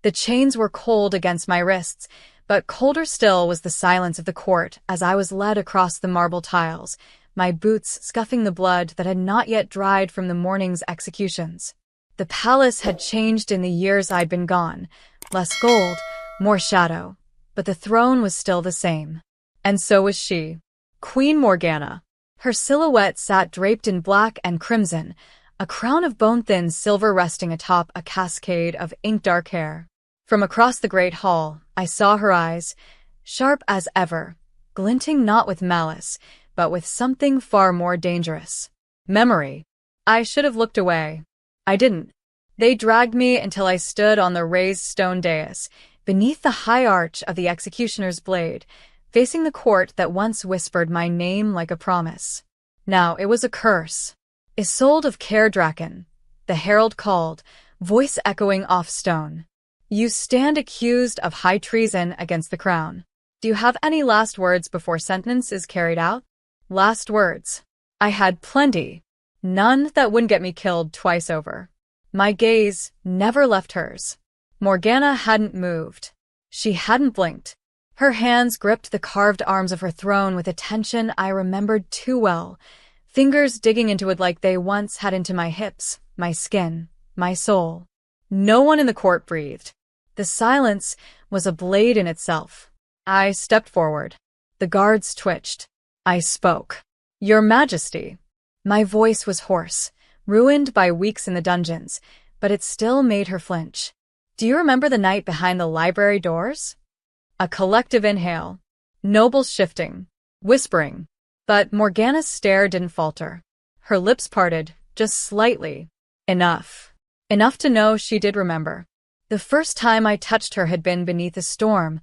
The chains were cold against my wrists, but colder still was the silence of the court as I was led across the marble tiles, my boots scuffing the blood that had not yet dried from the morning's executions. The palace had changed in the years I'd been gone. Less gold, more shadow. But the throne was still the same. And so was she. Queen Morgana. Her silhouette sat draped in black and crimson, a crown of bone-thin silver resting atop a cascade of ink-dark hair. From across the great hall, I saw her eyes, sharp as ever, glinting not with malice, but with something far more dangerous. Memory. I should have looked away. I didn't. They dragged me until I stood on the raised stone dais, beneath the high arch of the executioner's blade, facing the court that once whispered my name like a promise. Now it was a curse. Isolde of Cairdraken, the herald called, voice echoing off stone. You stand accused of high treason against the crown. Do you have any last words before sentence is carried out? Last words. I had plenty. None that wouldn't get me killed twice over. My gaze never left hers. Morgana hadn't moved. She hadn't blinked. Her hands gripped the carved arms of her throne with a tension I remembered too well, fingers digging into it like they once had into my hips, my skin, my soul. No one in the court breathed. The silence was a blade in itself. I stepped forward. The guards twitched. I spoke. Your Majesty. My voice was hoarse, ruined by weeks in the dungeons, but it still made her flinch. Do you remember the night behind the library doors? A collective inhale. Nobles shifting, whispering. But Morgana's stare didn't falter. Her lips parted, just slightly. Enough. Enough to know she did remember. The first time I touched her had been beneath a storm,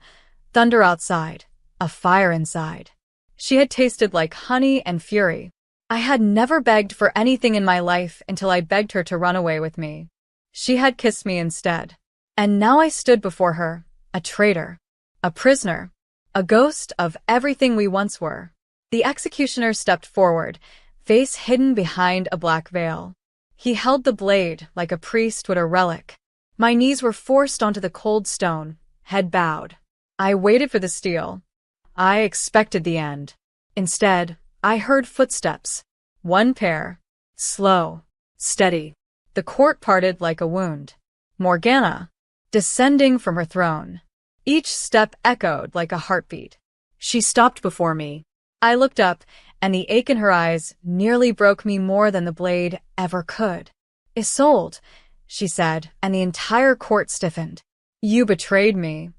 thunder outside, a fire inside. She had tasted like honey and fury. I had never begged for anything in my life until I begged her to run away with me. She had kissed me instead. And now I stood before her, a traitor, a prisoner, a ghost of everything we once were. The executioner stepped forward, face hidden behind a black veil. He held the blade like a priest would a relic. My knees were forced onto the cold stone, head bowed. I waited for the steel. I expected the end. Instead, I heard footsteps. One pair. Slow. Steady. The court parted like a wound. Morgana. Descending from her throne. Each step echoed like a heartbeat. She stopped before me. I looked up, and the ache in her eyes nearly broke me more than the blade ever could. Isolde, she said, and the entire court stiffened. You betrayed me.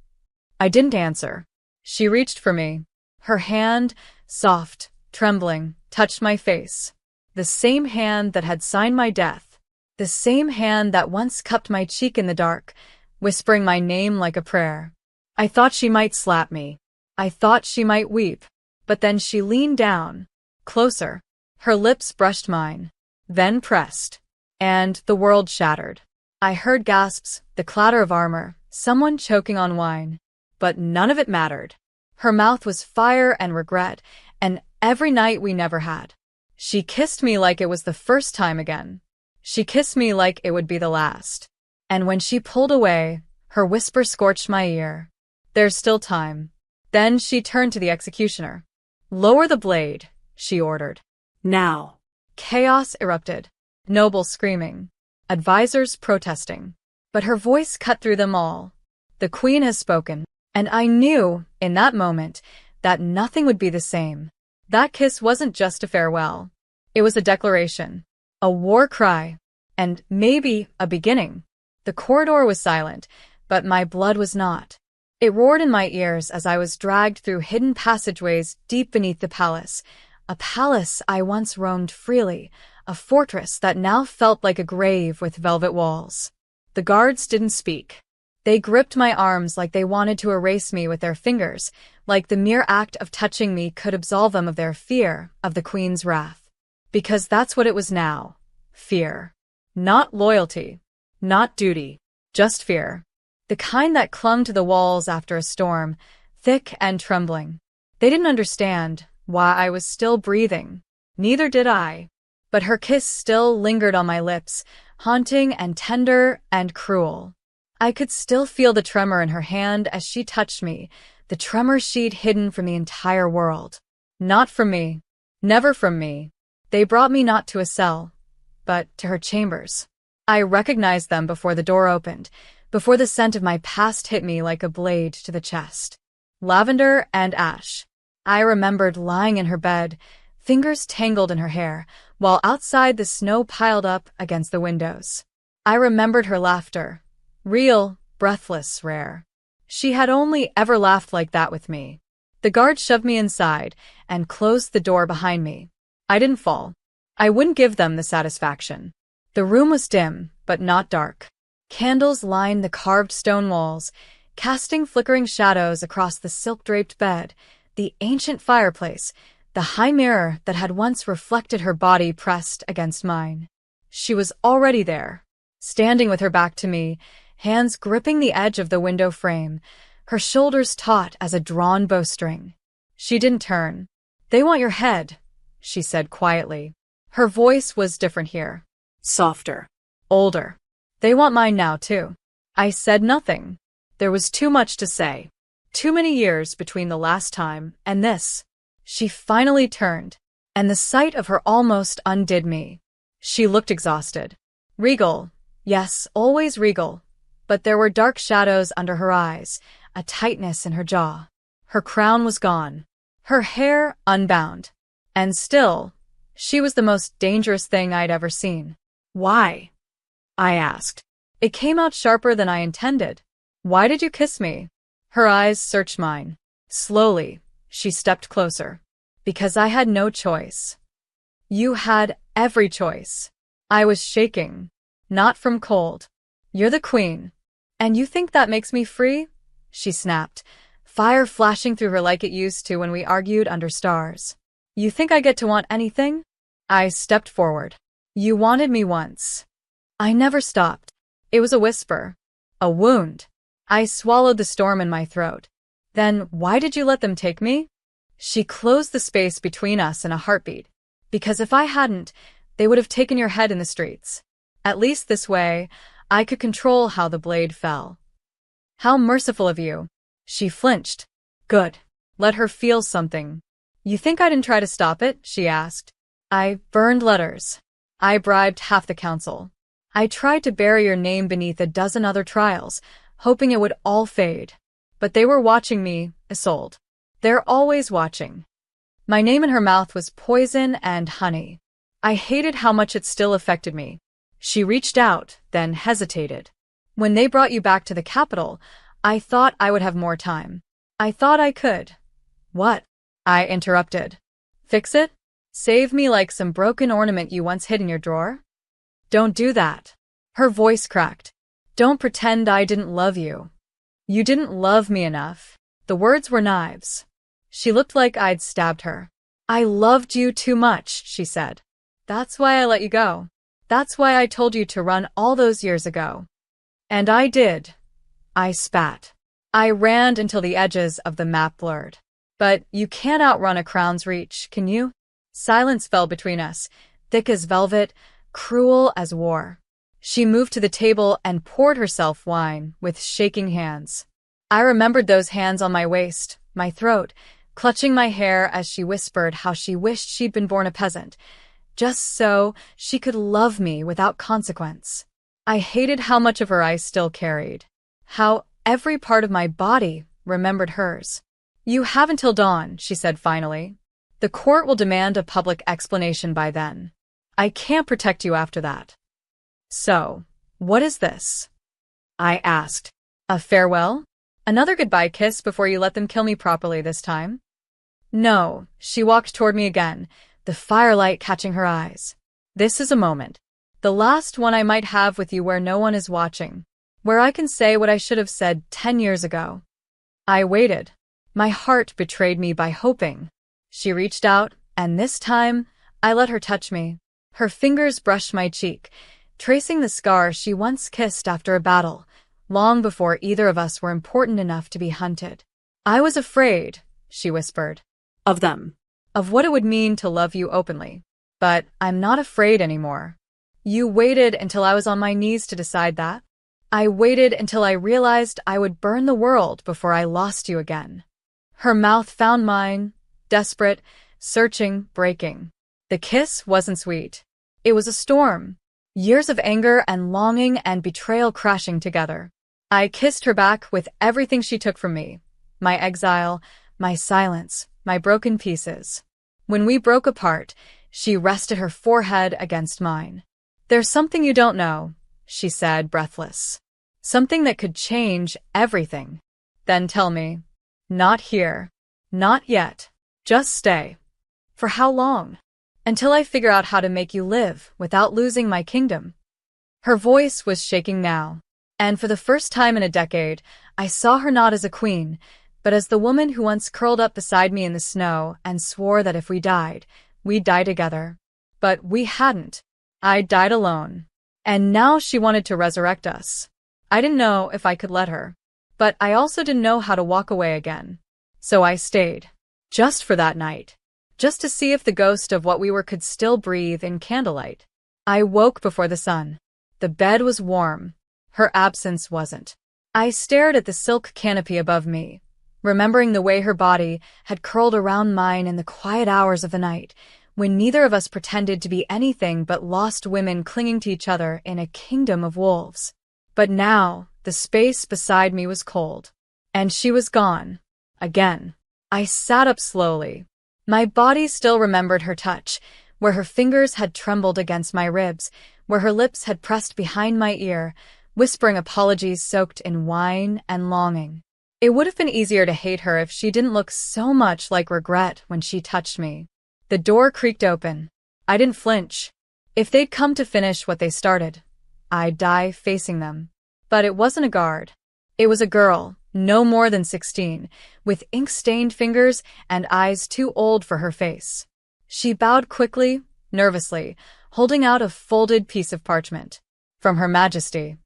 I didn't answer. She reached for me. Her hand, soft, trembling, touched my face. The same hand that had signed my death. The same hand that once cupped my cheek in the dark, whispering my name like a prayer. I thought she might slap me. I thought she might weep. But then she leaned down, closer. Her lips brushed mine, then pressed. And the world shattered. I heard gasps, the clatter of armor, someone choking on wine. But none of it mattered. Her mouth was fire and regret, and every night we never had. She kissed me like it was the first time again. She kissed me like it would be the last. And when she pulled away, her whisper scorched my ear. There's still time. Then she turned to the executioner. Lower the blade, she ordered. Now. Chaos erupted. Nobles screaming. Advisors protesting. But her voice cut through them all. The queen has spoken. And I knew, in that moment, that nothing would be the same. That kiss wasn't just a farewell. It was a declaration. A war cry. And maybe a beginning. The corridor was silent, but my blood was not. It roared in my ears as I was dragged through hidden passageways deep beneath the palace. A palace I once roamed freely, a fortress that now felt like a grave with velvet walls. The guards didn't speak. They gripped my arms like they wanted to erase me with their fingers, like the mere act of touching me could absolve them of their fear of the queen's wrath. Because that's what it was now. Fear. Not loyalty. Not duty. Just fear. The kind that clung to the walls after a storm, thick and trembling. They didn't understand why I was still breathing. Neither did I. But her kiss still lingered on my lips, haunting and tender and cruel. I could still feel the tremor in her hand as she touched me, the tremor she'd hidden from the entire world. Not from me. Never from me. They brought me not to a cell, but to her chambers. I recognized them before the door opened, before the scent of my past hit me like a blade to the chest. Lavender and ash. I remembered lying in her bed, fingers tangled in her hair, while outside the snow piled up against the windows. I remembered her laughter. Real, breathless, rare. She had only ever laughed like that with me. The guard shoved me inside and closed the door behind me. I didn't fall. I wouldn't give them the satisfaction. The room was dim, but not dark. Candles lined the carved stone walls, casting flickering shadows across the silk-draped bed, the ancient fireplace, the high mirror that had once reflected her body pressed against mine. She was already there, standing with her back to me, hands gripping the edge of the window frame, her shoulders taut as a drawn bowstring. She didn't turn. "They want your head," she said quietly. Her voice was different here. Softer. Older. "They want mine now, too." I said nothing. There was too much to say. Too many years between the last time and this. She finally turned, and the sight of her almost undid me. She looked exhausted. Regal. Yes, always regal. But there were dark shadows under her eyes, a tightness in her jaw. Her crown was gone. Her hair unbound. And still, she was the most dangerous thing I'd ever seen. "Why?" I asked. It came out sharper than I intended. "Why did you kiss me?" Her eyes searched mine. Slowly, she stepped closer. "Because I had no choice." "You had every choice." I was shaking. "Not from cold. You're the queen. And you think that makes me free?" She snapped, fire flashing through her like it used to when we argued under stars. "You think I get to want anything?" I stepped forward. "You wanted me once." I never stopped. It was a whisper. A wound. I swallowed the storm in my throat. "Then why did you let them take me?" She closed the space between us in a heartbeat. "Because if I hadn't, they would have taken your head in the streets. At least this way, I could control how the blade fell." "How merciful of you." She flinched. "Good. Let her feel something." "You think I didn't try to stop it?" she asked. "I burned letters. I bribed half the council. I tried to bury your name beneath a dozen other trials, hoping it would all fade. But they were watching me, Isolde. They're always watching." My name in her mouth was poison and honey. I hated how much it still affected me. She reached out, then hesitated. "When they brought you back to the capital, I thought I would have more time. I thought I could." "What?" I interrupted. "Fix it? Save me like some broken ornament you once hid in your drawer?" "Don't do that." Her voice cracked. "Don't pretend I didn't love you. You didn't love me enough." The words were knives. She looked like I'd stabbed her. "I loved you too much," she said. "That's why I let you go. That's why I told you to run all those years ago." And I did. I spat. I ran until the edges of the map blurred. But you can't outrun a crown's reach, can you? Silence fell between us, thick as velvet, cruel as war. She moved to the table and poured herself wine with shaking hands. I remembered those hands on my waist, my throat, clutching my hair as she whispered how she wished she'd been born a peasant, just so she could love me without consequence. I hated how much of her I still carried, how every part of my body remembered hers. "You have until dawn," she said finally. "The court will demand a public explanation by then. I can't protect you after that." "So, what is this?" I asked. "A farewell? Another goodbye kiss before you let them kill me properly this time?" "No." She walked toward me again, the firelight catching her eyes. "This is a moment. The last one I might have with you where no one is watching. Where I can say what I should have said 10 years ago." I waited. My heart betrayed me by hoping. She reached out, and this time, I let her touch me. Her fingers brushed my cheek, tracing the scar she once kissed after a battle, long before either of us were important enough to be hunted. "I was afraid," she whispered. "Of them. Of what it would mean to love you openly. But I'm not afraid anymore." "You waited until I was on my knees to decide that?" I waited until I realized I would burn the world before I lost you again. Her mouth found mine, desperate, searching, breaking. The kiss wasn't sweet. It was a storm. Years of anger and longing and betrayal crashing together. I kissed her back with everything she took from me. My exile, my silence, my broken pieces. When we broke apart, she rested her forehead against mine. "There's something you don't know," she said, breathless. "Something that could change everything." "Then tell me." "Not here. Not yet. Just stay." "For how long?" "Until I figure out how to make you live without losing my kingdom." Her voice was shaking now, and for the first time in a decade, I saw her not as a queen, but as the woman who once curled up beside me in the snow and swore that if we died, we'd die together. But we hadn't. I died alone. And now she wanted to resurrect us. I didn't know if I could let her. But I also didn't know how to walk away again. So I stayed. Just for that night. Just to see if the ghost of what we were could still breathe in candlelight. I woke before the sun. The bed was warm. Her absence wasn't. I stared at the silk canopy above me, remembering the way her body had curled around mine in the quiet hours of the night, when neither of us pretended to be anything but lost women clinging to each other in a kingdom of wolves. But now, the space beside me was cold. And she was gone. Again. I sat up slowly. My body still remembered her touch, where her fingers had trembled against my ribs, where her lips had pressed behind my ear, whispering apologies soaked in wine and longing. It would have been easier to hate her if she didn't look so much like regret when she touched me. The door creaked open. I didn't flinch. If they'd come to finish what they started, I'd die facing them. But it wasn't a guard. It was a girl, no more than 16, with ink-stained fingers and eyes too old for her face. She bowed quickly, nervously, holding out a folded piece of parchment. From Her Majesty.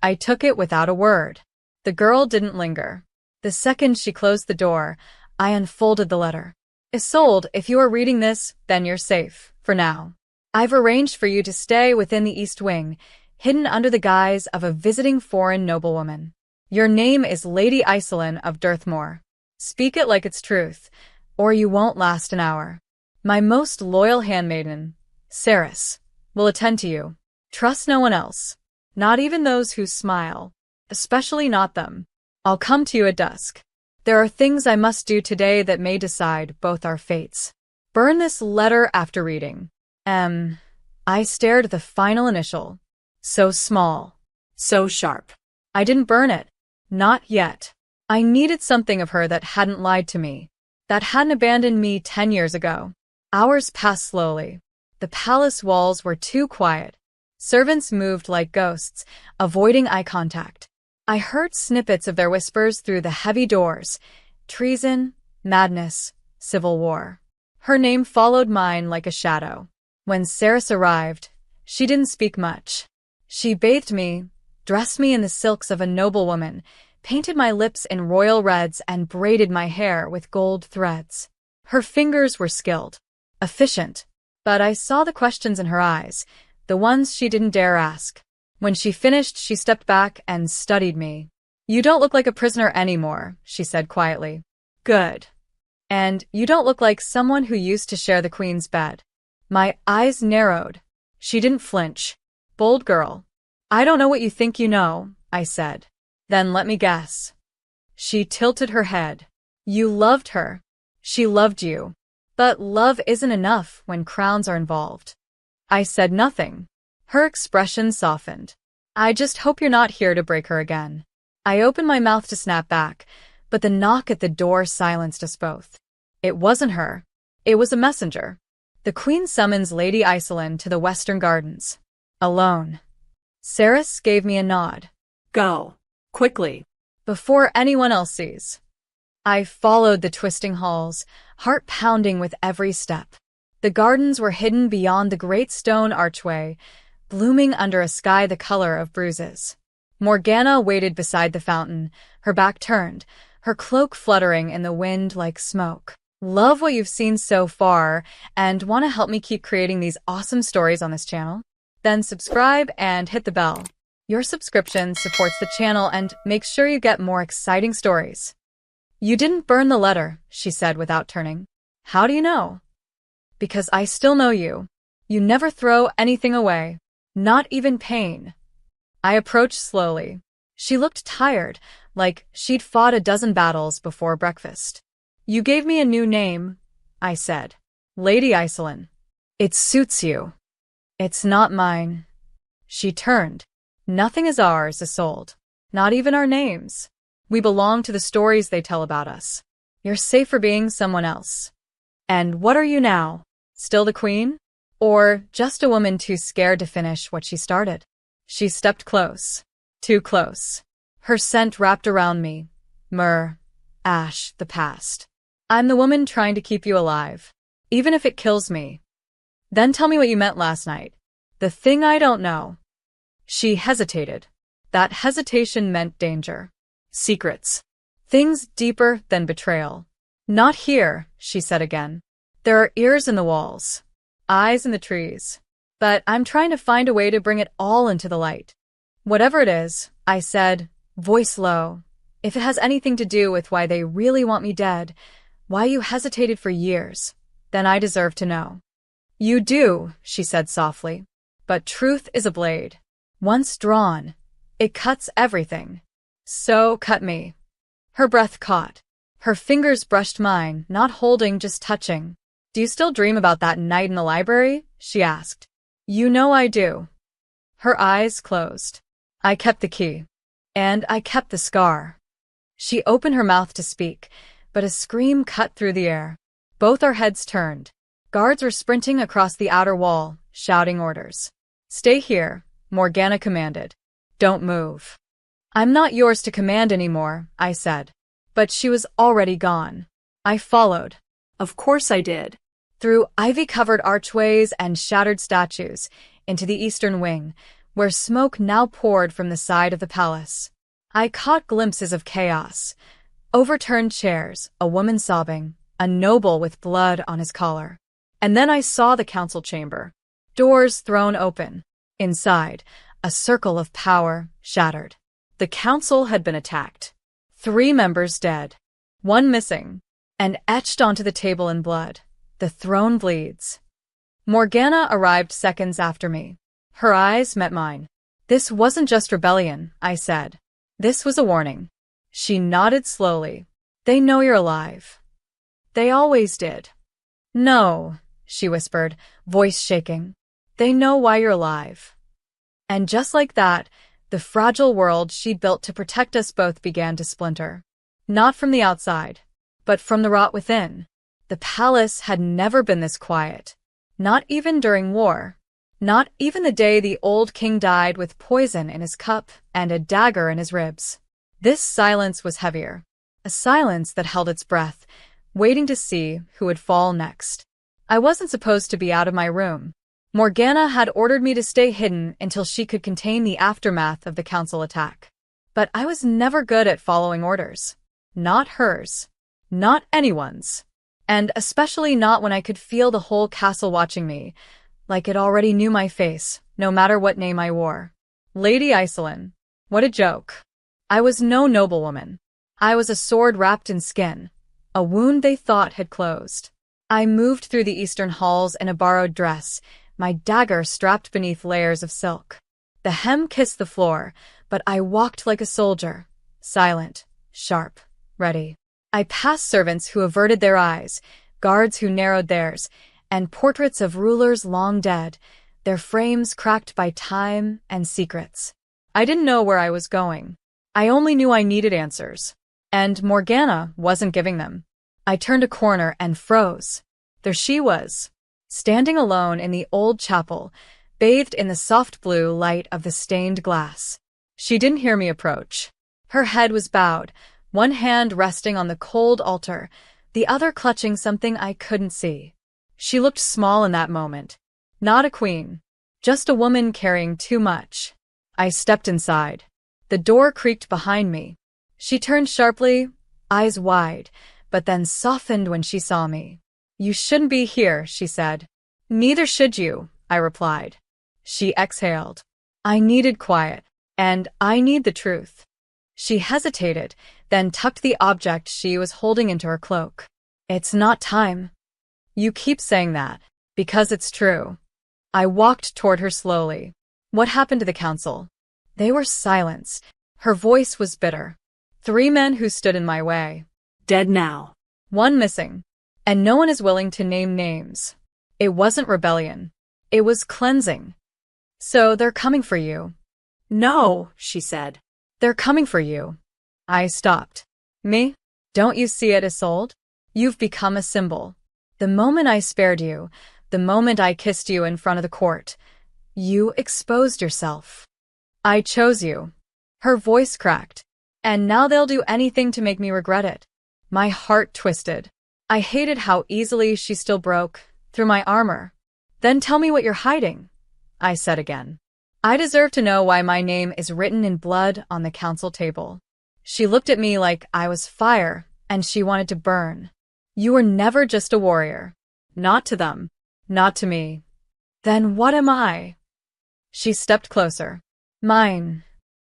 I took it without a word. The girl didn't linger. The second she closed the door, I unfolded the letter. "Isolde, if you are reading this, then you're safe, for now. I've arranged for you to stay within the East Wing, hidden under the guise of a visiting foreign noblewoman. Your name is Lady Iselin of Dirthmoor. Speak it like it's truth, or you won't last an hour. My most loyal handmaiden, Ceres, will attend to you. Trust no one else, not even those who smile, especially not them. I'll come to you at dusk. There are things I must do today that may decide both our fates. Burn this letter after reading. M." I stared at the final initial. So small. So sharp. I didn't burn it. Not yet. I needed something of her that hadn't lied to me, that hadn't abandoned me 10 years ago. Hours passed slowly. The palace walls were too quiet. Servants moved like ghosts, avoiding eye contact. I heard snippets of their whispers through the heavy doors. Treason, madness, civil war. Her name followed mine like a shadow. When Ceres arrived, she didn't speak much. She bathed me, dressed me in the silks of a noblewoman, painted my lips in royal reds and braided my hair with gold threads. Her fingers were skilled, efficient, but I saw the questions in her eyes, the ones she didn't dare ask. When she finished, she stepped back and studied me. "You don't look like a prisoner anymore," she said quietly. "Good. And you don't look like someone who used to share the queen's bed." My eyes narrowed. She didn't flinch. "Bold girl." "I don't know what you think you know," I said. "Then let me guess." She tilted her head. "You loved her. She loved you. But love isn't enough when crowns are involved." I said nothing. Her expression softened. "I just hope you're not here to break her again." I opened my mouth to snap back, but the knock at the door silenced us both. It wasn't her. It was a messenger. "The Queen summons Lady Iselin to the Western Gardens. Alone." Ceres gave me a nod. "Go. Quickly. Before anyone else sees." I followed the twisting halls, heart pounding with every step. The gardens were hidden beyond the great stone archway, blooming under a sky the color of bruises. Morgana waited beside the fountain, her back turned, her cloak fluttering in the wind like smoke. Love what you've seen so far and want to help me keep creating these awesome stories on this channel? Then subscribe and hit the bell. Your subscription supports the channel and makes sure you get more exciting stories. You didn't burn the letter, she said without turning. How do you know? Because I still know you. You never throw anything away. Not even pain. I approached slowly. She looked tired, like she'd fought a dozen battles before breakfast. You gave me a new name, I said. Lady Iselin. It suits you. It's not mine. She turned. Nothing is ours is sold. Not even our names. We belong to the stories they tell about us. You're safe for being someone else. And what are you now? Still the queen? Or just a woman too scared to finish what she started? She stepped close. Too close. Her scent wrapped around me. Myrrh. Ash, the past. I'm the woman trying to keep you alive. Even if it kills me. Then tell me what you meant last night. The thing I don't know. She hesitated. That hesitation meant danger. Secrets. Things deeper than betrayal. Not here, she said again. There are ears in the walls. Eyes in the trees. But I'm trying to find a way to bring it all into the light. Whatever it is, I said, voice low. If it has anything to do with why they really want me dead, why you hesitated for years, then I deserve to know. You do, she said softly. But truth is a blade. Once drawn, it cuts everything. So cut me. Her breath caught. Her fingers brushed mine, not holding, just touching. Do you still dream about that night in the library? She asked. You know I do. Her eyes closed. I kept the key. And I kept the scar. She opened her mouth to speak, but a scream cut through the air. Both our heads turned. Guards were sprinting across the outer wall, shouting orders. Stay here, Morgana commanded. Don't move. I'm not yours to command anymore, I said. But she was already gone. I followed. Of course I did. Through ivy-covered archways and shattered statues, into the eastern wing, where smoke now poured from the side of the palace. I caught glimpses of chaos. Overturned chairs, a woman sobbing, a noble with blood on his collar. And then I saw the council chamber. Doors thrown open. Inside, a circle of power shattered. The council had been attacked. 3 members dead. 1 missing. And etched onto the table in blood. The throne bleeds. Morgana arrived seconds after me. Her eyes met mine. This wasn't just rebellion, I said. This was a warning. She nodded slowly. They know you're alive. They always did. No, she whispered, voice shaking. They know why you're alive. And just like that, the fragile world she built to protect us both began to splinter. Not from the outside, but from the rot within. The palace had never been this quiet. Not even during war. Not even the day the old king died with poison in his cup and a dagger in his ribs. This silence was heavier. A silence that held its breath, waiting to see who would fall next. I wasn't supposed to be out of my room. Morgana had ordered me to stay hidden until she could contain the aftermath of the council attack. But I was never good at following orders. Not hers. Not anyone's. And especially not when I could feel the whole castle watching me, like it already knew my face, no matter what name I wore. Lady Iselin. What a joke. I was no noblewoman. I was a sword wrapped in skin, a wound they thought had closed. I moved through the eastern halls in a borrowed dress, my dagger strapped beneath layers of silk. The hem kissed the floor, but I walked like a soldier, silent, sharp, ready. I passed servants who averted their eyes, guards who narrowed theirs, and portraits of rulers long dead, their frames cracked by time and secrets. I didn't know where I was going. I only knew I needed answers. And Morgana wasn't giving them. I turned a corner and froze. There she was, standing alone in the old chapel, bathed in the soft blue light of the stained glass. She didn't hear me approach. Her head was bowed, one hand resting on the cold altar, the other clutching something I couldn't see. She looked small in that moment. Not a queen. Just a woman carrying too much. I stepped inside. The door creaked behind me. She turned sharply, eyes wide, but then softened when she saw me. You shouldn't be here, she said. Neither should you, I replied. She exhaled. I needed quiet. And I need the truth. She hesitated, then tucked the object she was holding into her cloak. It's not time. You keep saying that, because it's true. I walked toward her slowly. What happened to the council? They were silenced. Her voice was bitter. 3 men who stood in my way. Dead now. 1 missing. And no one is willing to name names. It wasn't rebellion. It was cleansing. So they're coming for you. No, she said. They're coming for you. I stopped. Me? Don't you see it, Isolde? You've become a symbol. The moment I spared you, the moment I kissed you in front of the court, you exposed yourself. I chose you. Her voice cracked. And now they'll do anything to make me regret it. My heart twisted. I hated how easily she still broke through my armor. Then tell me what you're hiding, I said again. I deserve to know why my name is written in blood on the council table. She looked at me like I was fire, and she wanted to burn. You were never just a warrior. Not to them. Not to me. Then what am I? She stepped closer. Mine.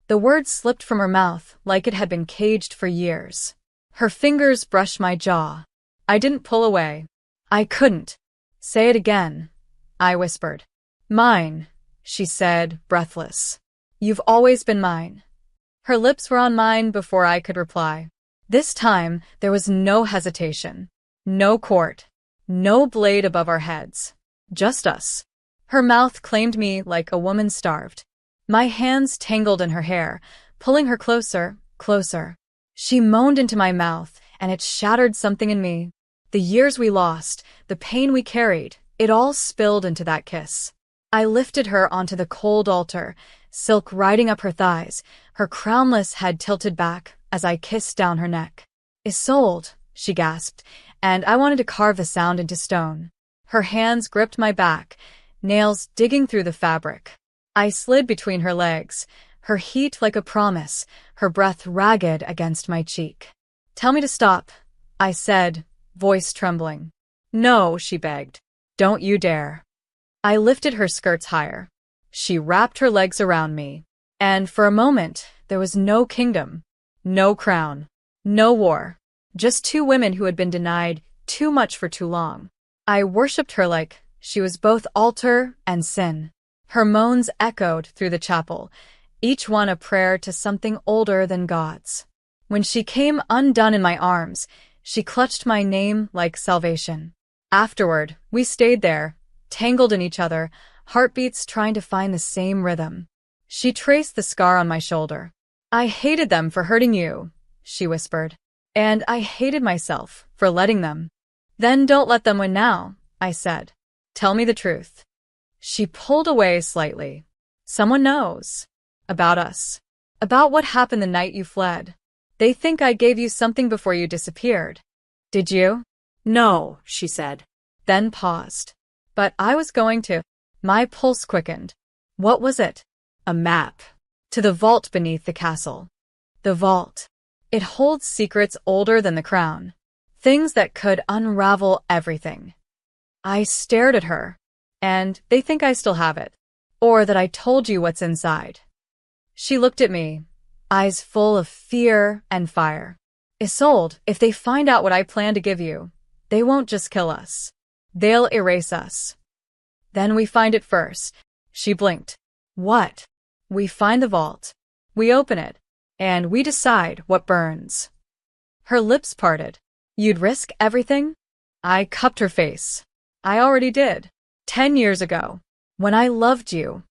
The word slipped from her mouth like it had been caged for years. Her fingers brushed my jaw. I didn't pull away. I couldn't. Say it again, I whispered. Mine, she said, breathless. You've always been mine. Her lips were on mine before I could reply. This time, there was no hesitation. No court. No blade above our heads. Just us. Her mouth claimed me like a woman starved. My hands tangled in her hair, pulling her closer, closer. She moaned into my mouth, and it shattered something in me. The years we lost, the pain we carried, it all spilled into that kiss. I lifted her onto the cold altar, silk riding up her thighs, her crownless head tilted back as I kissed down her neck. Isolde, she gasped, and I wanted to carve the sound into stone. Her hands gripped my back, nails digging through the fabric. I slid between her legs, her heat like a promise, her breath ragged against my cheek. Tell me to stop, I said, voice trembling. No, she begged. Don't you dare. I lifted her skirts higher. She wrapped her legs around me. And for a moment, there was no kingdom, no crown, no war. Just 2 women who had been denied too much for too long. I worshipped her like she was both altar and sin. Her moans echoed through the chapel, each one a prayer to something older than God's. When she came undone in my arms, she clutched my name like salvation. Afterward, we stayed there, tangled in each other, heartbeats trying to find the same rhythm. She traced the scar on my shoulder. I hated them for hurting you, she whispered. And I hated myself for letting them. Then don't let them win now, I said. Tell me the truth. She pulled away slightly. Someone knows. About us. About what happened the night you fled. They think I gave you something before you disappeared. Did you? No, she said. Then paused. But I was going to. My pulse quickened. What was it? A map. To the vault beneath the castle. The vault. It holds secrets older than the crown. Things that could unravel everything. I stared at her. And they think I still have it. Or that I told you what's inside. She looked at me, eyes full of fear and fire. Isolde, if they find out what I plan to give you, they won't just kill us. They'll erase us. Then we find it first. She blinked. What? We find the vault. We open it. And we decide what burns. Her lips parted. You'd risk everything? I cupped her face. I already did. 10 years ago. When I loved you.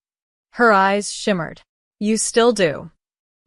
Her eyes shimmered. You still do.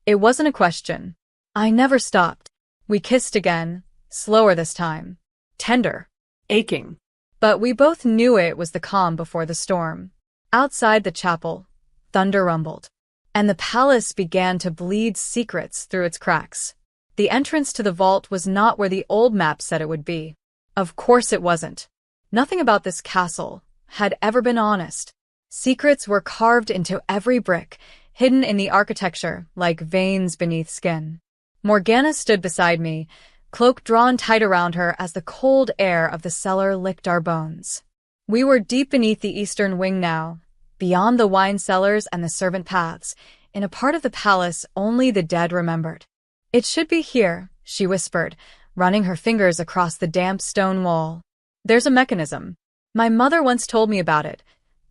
It wasn't a question. I never stopped. We kissed again, slower this time. Tender. Aching. But we both knew it was the calm before the storm. Outside the chapel, thunder rumbled. And the palace began to bleed secrets through its cracks. The entrance to the vault was not where the old map said it would be. Of course it wasn't. Nothing about this castle had ever been honest. Secrets were carved into every brick, hidden in the architecture like veins beneath skin. Morgana stood beside me, cloak drawn tight around her as the cold air of the cellar licked our bones. We were deep beneath the eastern wing now, beyond the wine cellars and the servant paths, in a part of the palace only the dead remembered. It should be here, she whispered, running her fingers across the damp stone wall. There's a mechanism. My mother once told me about it,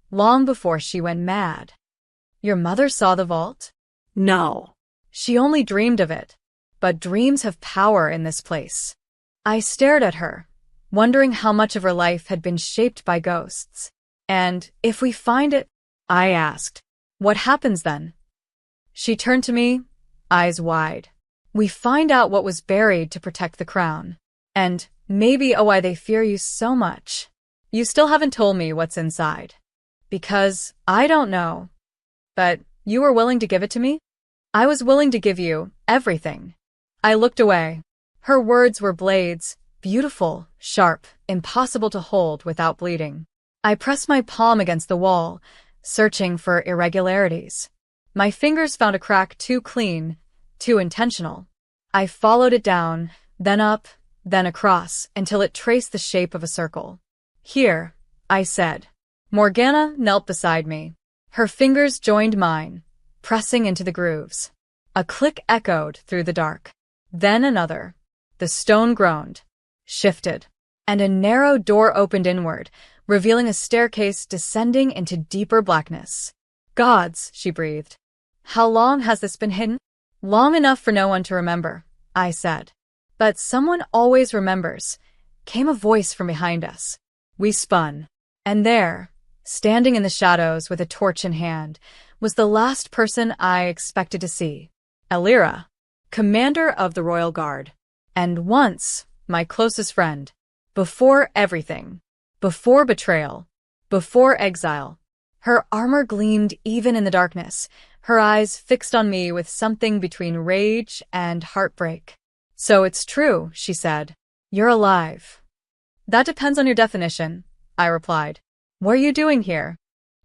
long before she went mad. Your mother saw the vault? No. She only dreamed of it. But dreams have power in this place. I stared at her, wondering how much of her life had been shaped by ghosts. And if we find it, I asked, what happens then? She turned to me, eyes wide. We find out what was buried to protect the crown. And maybe why they fear you so much. You still haven't told me what's inside. Because I don't know. But you were willing to give it to me? I was willing to give you everything. I looked away. Her words were blades, beautiful, sharp, impossible to hold without bleeding. I pressed my palm against the wall, searching for irregularities. My fingers found a crack too clean, too intentional. I followed it down, then up, then across, until it traced the shape of a circle. Here, I said. Morgana knelt beside me. Her fingers joined mine, pressing into the grooves. A click echoed through the dark. Then another. The stone groaned, shifted, and a narrow door opened inward, revealing a staircase descending into deeper blackness. Gods, she breathed. How long has this been hidden? Long enough for no one to remember, I said. But someone always remembers, came a voice from behind us. We spun. And there, standing in the shadows with a torch in hand, was the last person I expected to see. Elira, commander of the royal guard. And once, my closest friend. Before everything. Before betrayal. Before exile. Her armor gleamed even in the darkness, her eyes fixed on me with something between rage and heartbreak. So it's true, she said. You're alive. That depends on your definition, I replied. What are you doing here?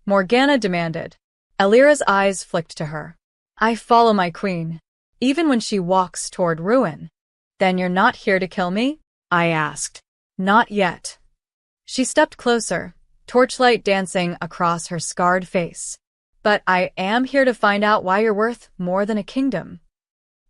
Morgana demanded. Elira's eyes flicked to her. I follow my queen, even when she walks toward ruin. Then you're not here to kill me? I asked. Not yet. She stepped closer, torchlight dancing across her scarred face. But I am here to find out why you're worth more than a kingdom.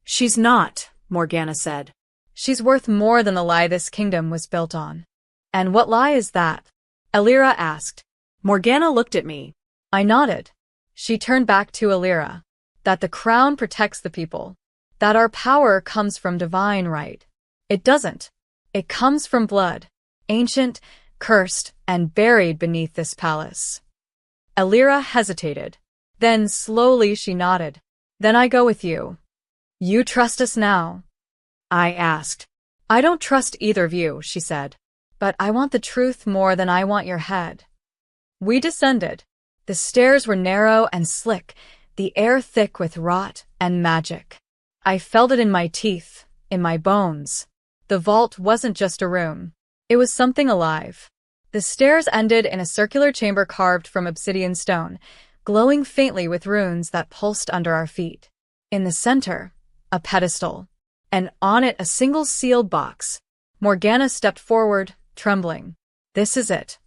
She's not, Morgana said. She's worth more than the lie this kingdom was built on. And what lie is that? Elira asked. Morgana looked at me. I nodded. She turned back to Elira. That the crown protects the people. That our power comes from divine right. It doesn't. It comes from blood. Ancient, cursed, and buried beneath this palace. Elira hesitated. Then slowly she nodded. Then I go with you. You trust us now? I asked. I don't trust either of you, she said. But I want the truth more than I want your head. We descended. The stairs were narrow and slick, the air thick with rot and magic. I felt it in my teeth, in my bones. The vault wasn't just a room. It was something alive. The stairs ended in a circular chamber carved from obsidian stone, glowing faintly with runes that pulsed under our feet. In the center, a pedestal, and on it a single sealed box. Morgana stepped forward, trembling. This is it.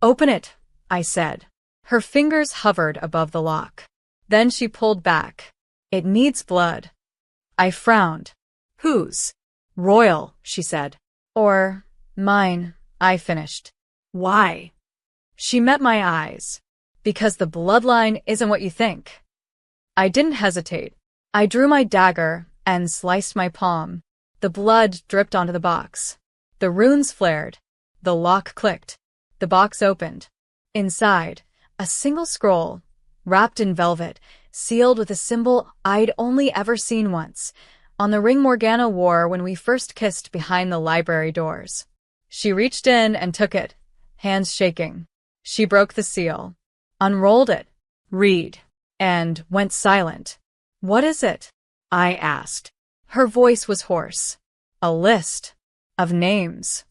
Open it, I said. Her fingers hovered above the lock. Then she pulled back. It needs blood. I frowned. Whose? Royal, she said. Or mine, I finished. Why? She met my eyes. Because the bloodline isn't what you think. I didn't hesitate. I drew my dagger and sliced my palm. The blood dripped onto the box. The runes flared. The lock clicked. The box opened. Inside, a single scroll, wrapped in velvet, sealed with a symbol I'd only ever seen once, on the ring Morgana wore when we first kissed behind the library doors. She reached in and took it, hands shaking. She broke the seal, unrolled it, read, and went silent. What is it? I asked. Her voice was hoarse. A list of names.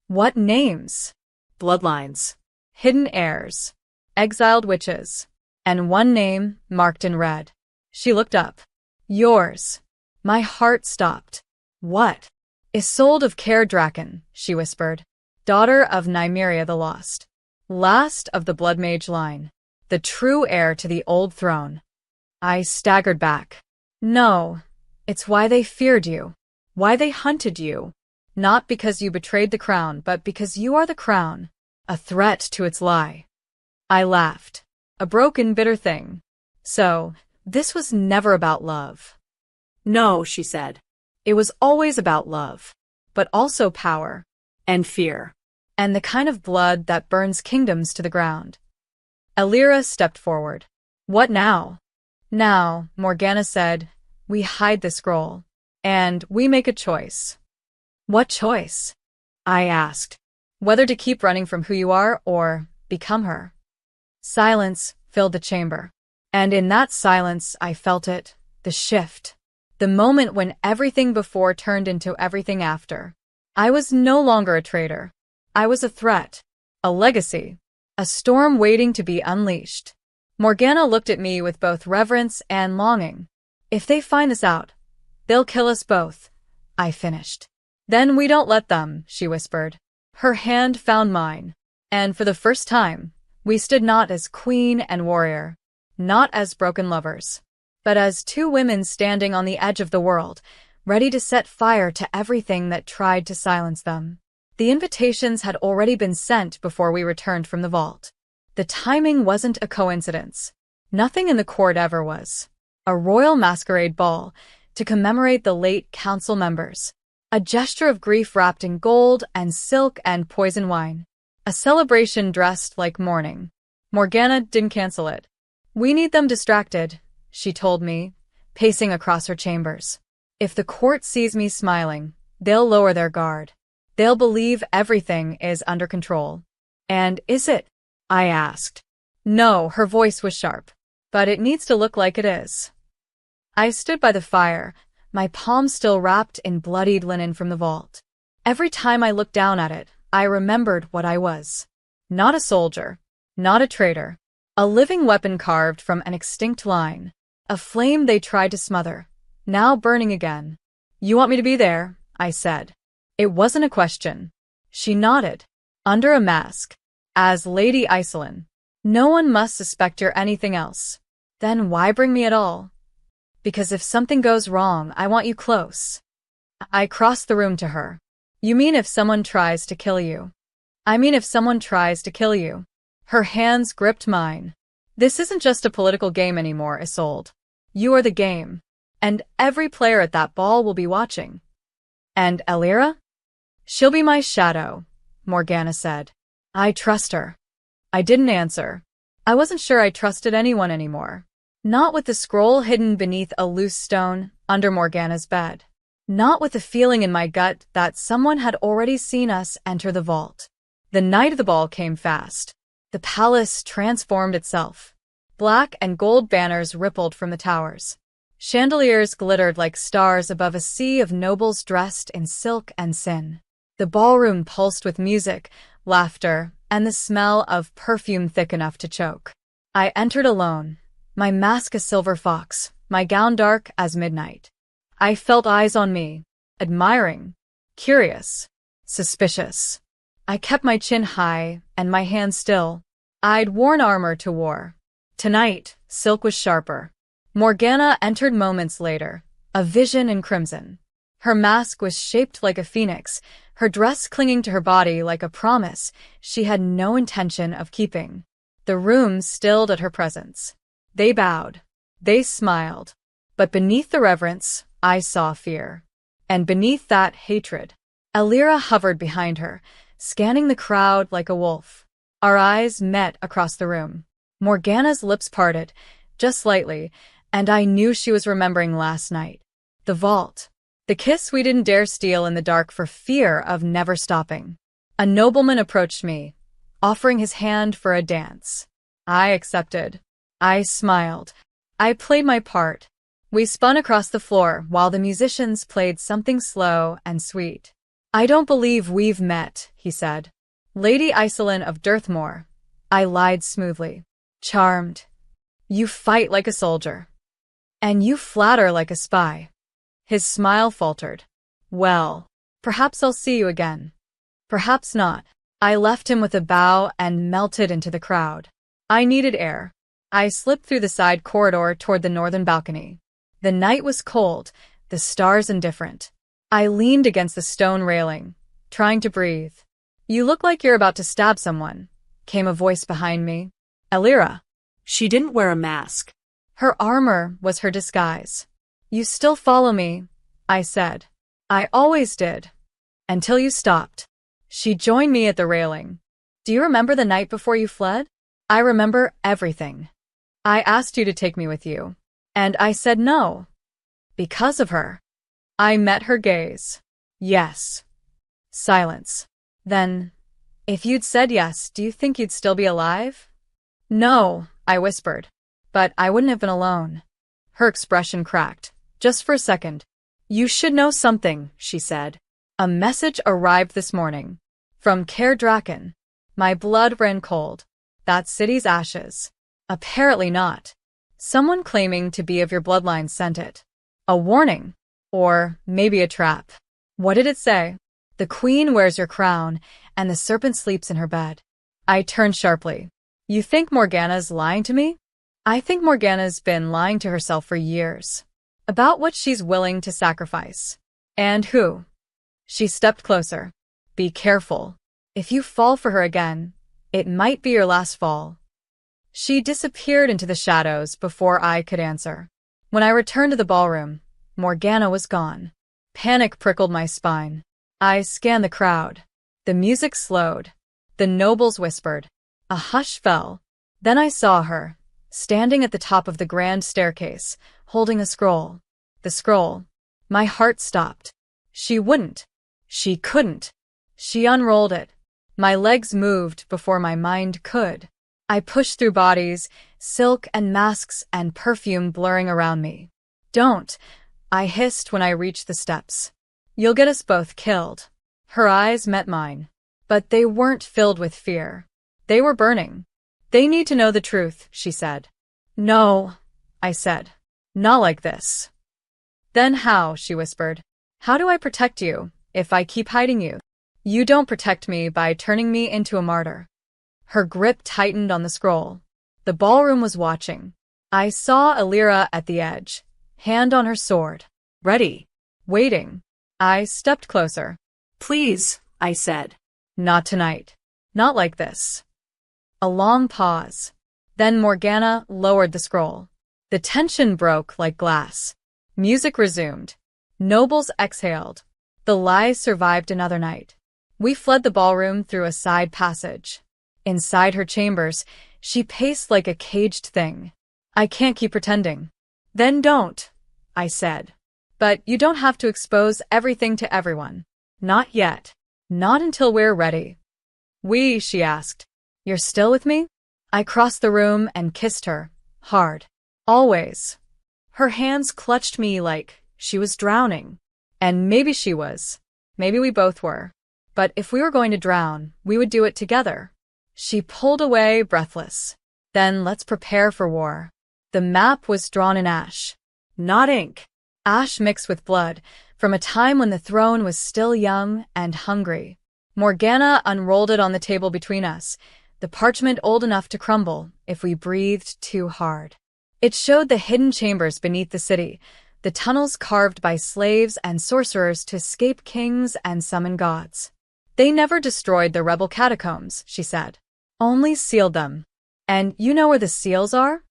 What names? Bloodlines, hidden heirs, exiled witches, and one name marked in red. She looked up. Yours. My heart stopped. What? Isolde of Caer Draken, she whispered. Daughter of Nymeria the Lost. Last of the Blood Mage line. The true heir to the old throne. I staggered back. No, it's why they feared you. Why they hunted you. Not because you betrayed the crown, but because you are the crown. A threat to its lie. I laughed. A broken, bitter thing. So, this was never about love. No, she said. It was always about love. But also power. And fear. And the kind of blood that burns kingdoms to the ground. Elira stepped forward. What now? Now, Morgana said, we hide the scroll. And we make a choice. What choice? I asked. Whether to keep running from who you are or become her. Silence filled the chamber. And in that silence, I felt it, the shift. The moment when everything before turned into everything after. I was no longer a traitor. I was a threat. A legacy. A storm waiting to be unleashed. Morgana looked at me with both reverence and longing. If they find this out, they'll kill us both, I finished. Then we don't let them, she whispered. Her hand found mine. And for the first time, we stood not as queen and warrior, not as broken lovers, but as two women standing on the edge of the world, ready to set fire to everything that tried to silence them. The invitations had already been sent before we returned from the vault. The timing wasn't a coincidence. Nothing in the court ever was. A royal masquerade ball to commemorate the late council members. A gesture of grief wrapped in gold and silk and poison wine. A celebration dressed like mourning. Morgana didn't cancel it. We need them distracted, she told me, pacing across her chambers. If the court sees me smiling, they'll lower their guard. They'll believe everything is under control. And is it? I asked. No, her voice was sharp. But it needs to look like it is. I stood by the fire, my palms still wrapped in bloodied linen from the vault. Every time I looked down at it, I remembered what I was. Not a soldier. Not a traitor. A living weapon carved from an extinct line. A flame they tried to smother. Now burning again. You want me to be there? I said. It wasn't a question. She nodded. Under a mask. As Lady Iselin. No one must suspect you're anything else. Then why bring me at all? Because if something goes wrong, I want you close. I crossed the room to her. You mean if someone tries to kill you? I mean if someone tries to kill you. Her hands gripped mine. This isn't just a political game anymore, Isolde. You are the game. And every player at that ball will be watching. And Elira? She'll be my shadow, Morgana said. I trust her. I didn't answer. I wasn't sure I trusted anyone anymore. Not with the scroll hidden beneath a loose stone under Morgana's bed. Not with the feeling in my gut that someone had already seen us enter the vault. The night of the ball came fast. The palace transformed itself. Black and gold banners rippled from the towers. Chandeliers glittered like stars above a sea of nobles dressed in silk and sin. The ballroom pulsed with music, laughter, and the smell of perfume thick enough to choke. I entered alone, my mask a silver fox, my gown dark as midnight. I felt eyes on me, admiring, curious, suspicious. I kept my chin high and my hands still. I'd worn armor to war. Tonight, silk was sharper. Morgana entered moments later, a vision in crimson. Her mask was shaped like a phoenix, her dress clinging to her body like a promise she had no intention of keeping. The room stilled at her presence. They bowed. They smiled. But beneath the reverence, I saw fear. And beneath that, hatred. Elira hovered behind her, scanning the crowd like a wolf. Our eyes met across the room. Morgana's lips parted, just slightly, and I knew she was remembering last night. The vault. The kiss we didn't dare steal in the dark for fear of never stopping. A nobleman approached me, offering his hand for a dance. I accepted. I smiled. I played my part. We spun across the floor while the musicians played something slow and sweet. I don't believe we've met, he said. Lady Iselin of Dirthmore. I lied smoothly. Charmed. You fight like a soldier. And you flatter like a spy. His smile faltered. Well, perhaps I'll see you again. Perhaps not. I left him with a bow and melted into the crowd. I needed air. I slipped through the side corridor toward the northern balcony. The night was cold, the stars indifferent. I leaned against the stone railing, trying to breathe. "You look like you're about to stab someone," came a voice behind me. "Elira." She didn't wear a mask. Her armor was her disguise. "You still follow me," I said. "I always did. Until you stopped." She joined me at the railing. "Do you remember the night before you fled?" "I remember everything. I asked you to take me with you. And I said no. Because of her." I met her gaze. "Yes." Silence. "Then, if you'd said yes, do you think you'd still be alive?" "No," I whispered. "But I wouldn't have been alone." Her expression cracked. Just for a second. "You should know something," she said. "A message arrived this morning. From Caer Draken." My blood ran cold. "That city's ashes." "Apparently not. Someone claiming to be of your bloodline sent it. A warning. Or maybe a trap." "What did it say?" "The queen wears your crown, and the serpent sleeps in her bed." I turned sharply. "You think Morgana's lying to me?" "I think Morgana's been lying to herself for years. About what she's willing to sacrifice." "And who?" She stepped closer. "Be careful. If you fall for her again, it might be your last fall." She disappeared into the shadows before I could answer. When I returned to the ballroom, Morgana was gone. Panic prickled my spine. I scanned the crowd. The music slowed. The nobles whispered. A hush fell. Then I saw her, standing at the top of the grand staircase, holding a scroll. The scroll. My heart stopped. She wouldn't. She couldn't. She unrolled it. My legs moved before my mind could. I pushed through bodies, silk and masks and perfume blurring around me. "Don't," I hissed when I reached the steps. "You'll get us both killed." Her eyes met mine. But they weren't filled with fear. They were burning. "They need to know the truth," she said. "No," I said. "Not like this." "Then how?" she whispered. "How do I protect you, if I keep hiding you?" "You don't protect me by turning me into a martyr." Her grip tightened on the scroll. The ballroom was watching. I saw Elira at the edge, hand on her sword. Ready. Waiting. I stepped closer. "Please," I said. "Not tonight. Not like this." A long pause. Then Morgana lowered the scroll. The tension broke like glass. Music resumed. Nobles exhaled. The lies survived another night. We fled the ballroom through a side passage. Inside her chambers, she paced like a caged thing. "I can't keep pretending." "Then don't," I said. "But you don't have to expose everything to everyone." "Not yet. Not until we're ready." She asked. "You're still with me?" I crossed the room and kissed her, hard. "Always." Her hands clutched me like she was drowning. And maybe she was. Maybe we both were. But if we were going to drown, we would do it together. She pulled away, breathless. "Then let's prepare for war." The map was drawn in ash. Not ink. Ash mixed with blood, from a time when the throne was still young and hungry. Morgana unrolled it on the table between us, the parchment old enough to crumble if we breathed too hard. It showed the hidden chambers beneath the city, the tunnels carved by slaves and sorcerers to escape kings and summon gods. "They never destroyed the rebel catacombs," she said. "Only sealed them." "And you know where the seals are?"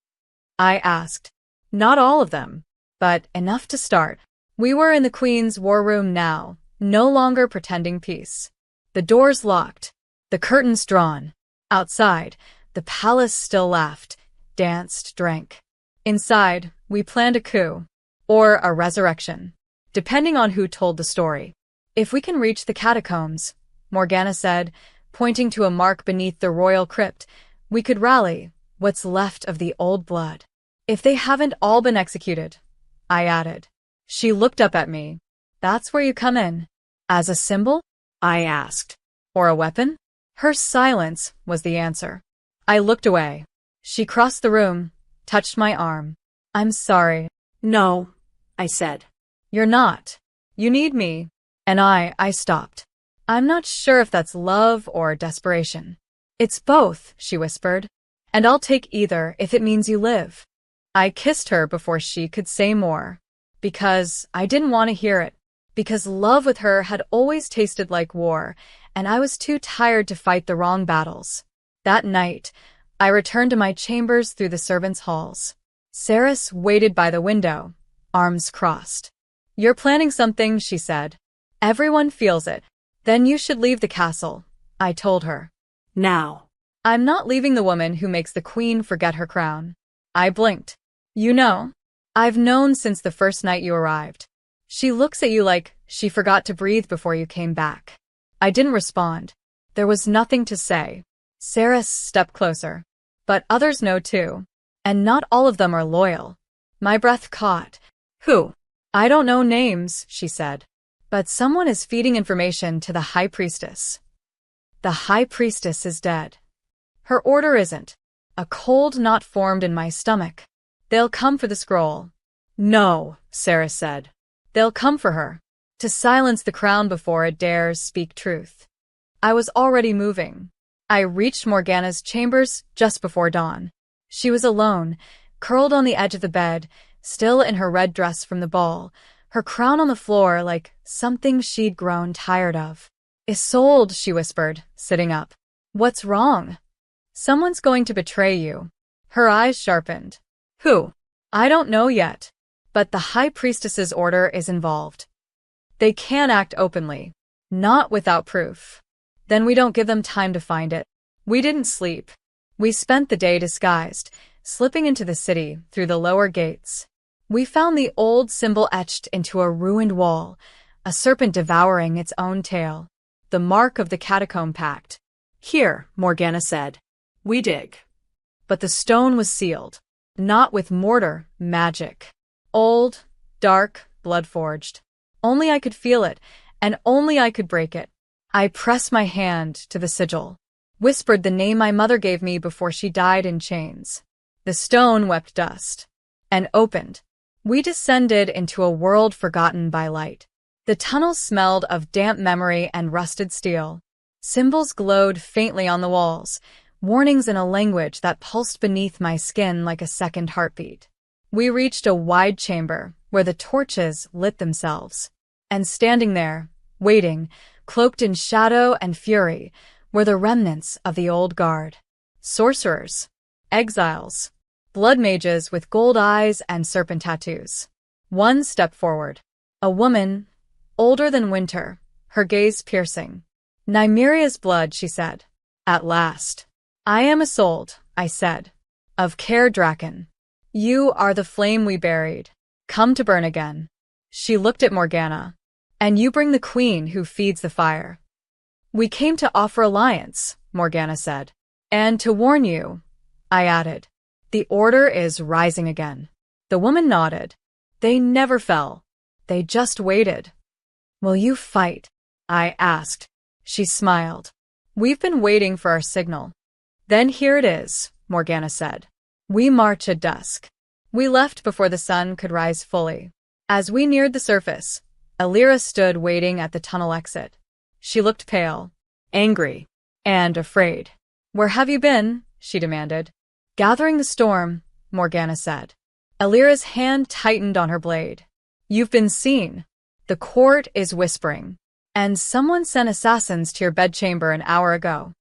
I asked. "Not all of them, but enough to start." We were in the Queen's war room now, no longer pretending peace. The doors locked, the curtains drawn. Outside, the palace still laughed, danced, drank. Inside, we planned a coup. Or a resurrection, depending on who told the story. "If we can reach the catacombs," Morgana said, pointing to a mark beneath the royal crypt, "we could rally what's left of the old blood." "If they haven't all been executed," I added. She looked up at me. "That's where you come in." "As a symbol?" I asked. "Or a weapon?" Her silence was the answer. I looked away. She crossed the room, touched my arm. "I'm sorry." "No," I said. "You're not. You need me." And I stopped. "I'm not sure if that's love or desperation." "It's both," she whispered. And I'll take either if it means you live. I kissed her before she could say more. Because I didn't want to hear it. Because love with her had always tasted like war, and I was too tired to fight the wrong battles. That night, I returned to my chambers through the servants' halls. Saris waited by the window, arms crossed. You're planning something, she said. Everyone feels it. Then you should leave the castle, I told her. Now. I'm not leaving the woman who makes the queen forget her crown. I blinked. You know? I've known since the first night you arrived. She looks at you like she forgot to breathe before you came back. I didn't respond. There was nothing to say. Saris stepped closer. But others know too. And not all of them are loyal. My breath caught. Who? I don't know names, she said. But someone is feeding information to the High Priestess. The High Priestess is dead. Her order isn't. A cold knot formed in my stomach. They'll come for the scroll. No, Saris said. They'll come for her. To silence the crown before it dares speak truth. I was already moving. I reached Morgana's chambers just before dawn. She was alone, curled on the edge of the bed, still in her red dress from the ball, her crown on the floor like something she'd grown tired of. Isolde, she whispered, sitting up. What's wrong? Someone's going to betray you. Her eyes sharpened. Who? I don't know yet. But the High Priestess's order is involved. They can't act openly. Not without proof. Then we don't give them time to find it. We didn't sleep. We spent the day disguised, slipping into the city through the lower gates. We found the old symbol etched into a ruined wall, a serpent devouring its own tail. The mark of the catacomb pact. Here, Morgana said. We dig. But the stone was sealed. Not with mortar, magic. Old, dark, blood-forged. Only I could feel it, and only I could break it. I pressed my hand to the sigil, whispered the name my mother gave me before she died in chains. The stone wept dust, and opened. We descended into a world forgotten by light. The tunnels smelled of damp memory and rusted steel. Symbols glowed faintly on the walls, warnings in a language that pulsed beneath my skin like a second heartbeat. We reached a wide chamber where the torches lit themselves. And standing there, waiting, cloaked in shadow and fury, were the remnants of the old guard. Sorcerers, exiles, blood mages with gold eyes and serpent tattoos. One stepped forward. A woman, older than winter, her gaze piercing. Nymeria's blood, she said. At last. I am Isolde, I said. Of Caer Draken. You are the flame we buried. Come to burn again. She looked at Morgana. And you bring the queen who feeds the fire. We came to offer alliance, Morgana said. And to warn you, I added. The order is rising again. The woman nodded. They never fell. They just waited. Will you fight? I asked. She smiled. We've been waiting for our signal. Then here it is, Morgana said. We march at dusk. We left before the sun could rise fully. As we neared the surface, Alira stood waiting at the tunnel exit. She looked pale, angry, and afraid. Where have you been? She demanded. Gathering the storm, Morgana said. Alira's hand tightened on her blade. You've been seen. The court is whispering. And someone sent assassins to your bedchamber an hour ago.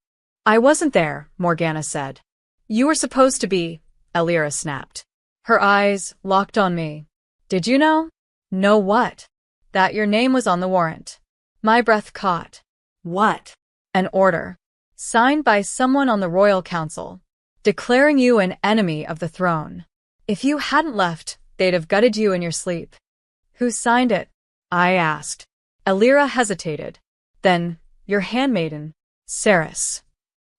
I wasn't there, Morgana said. You were supposed to be, Alira snapped. Her eyes locked on me. Did you know? Know what? That your name was on the warrant. My breath caught. What? An order. Signed by someone on the royal council. Declaring you an enemy of the throne. If you hadn't left, they'd have gutted you in your sleep. Who signed it? I asked. Alira hesitated. Then, your handmaiden, Saris.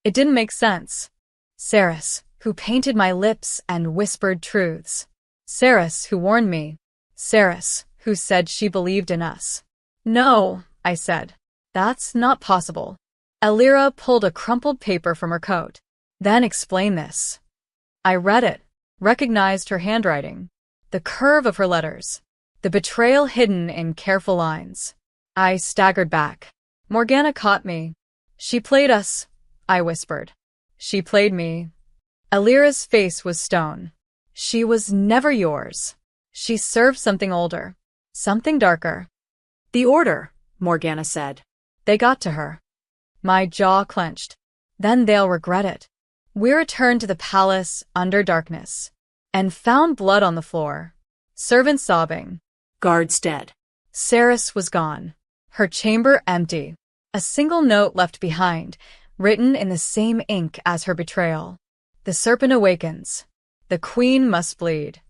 It didn't make sense. Saris, who painted my lips and whispered truths. Saris, who warned me. Saris, who said she believed in us. No, I said. That's not possible. Alira pulled a crumpled paper from her coat. Then explain this. I read it, recognized her handwriting, the curve of her letters, the betrayal hidden in careful lines. I staggered back. Morgana caught me. She played us, I whispered. She played me. Alira's face was stone. She was never yours. She served something older. Something darker. The order, Morgana said. They got to her. My jaw clenched. Then they'll regret it. We returned to the palace under darkness and found blood on the floor. Servants sobbing. Guards dead. Ceres was gone. Her chamber empty. A single note left behind, written in the same ink as her betrayal. The serpent awakens. The queen must bleed.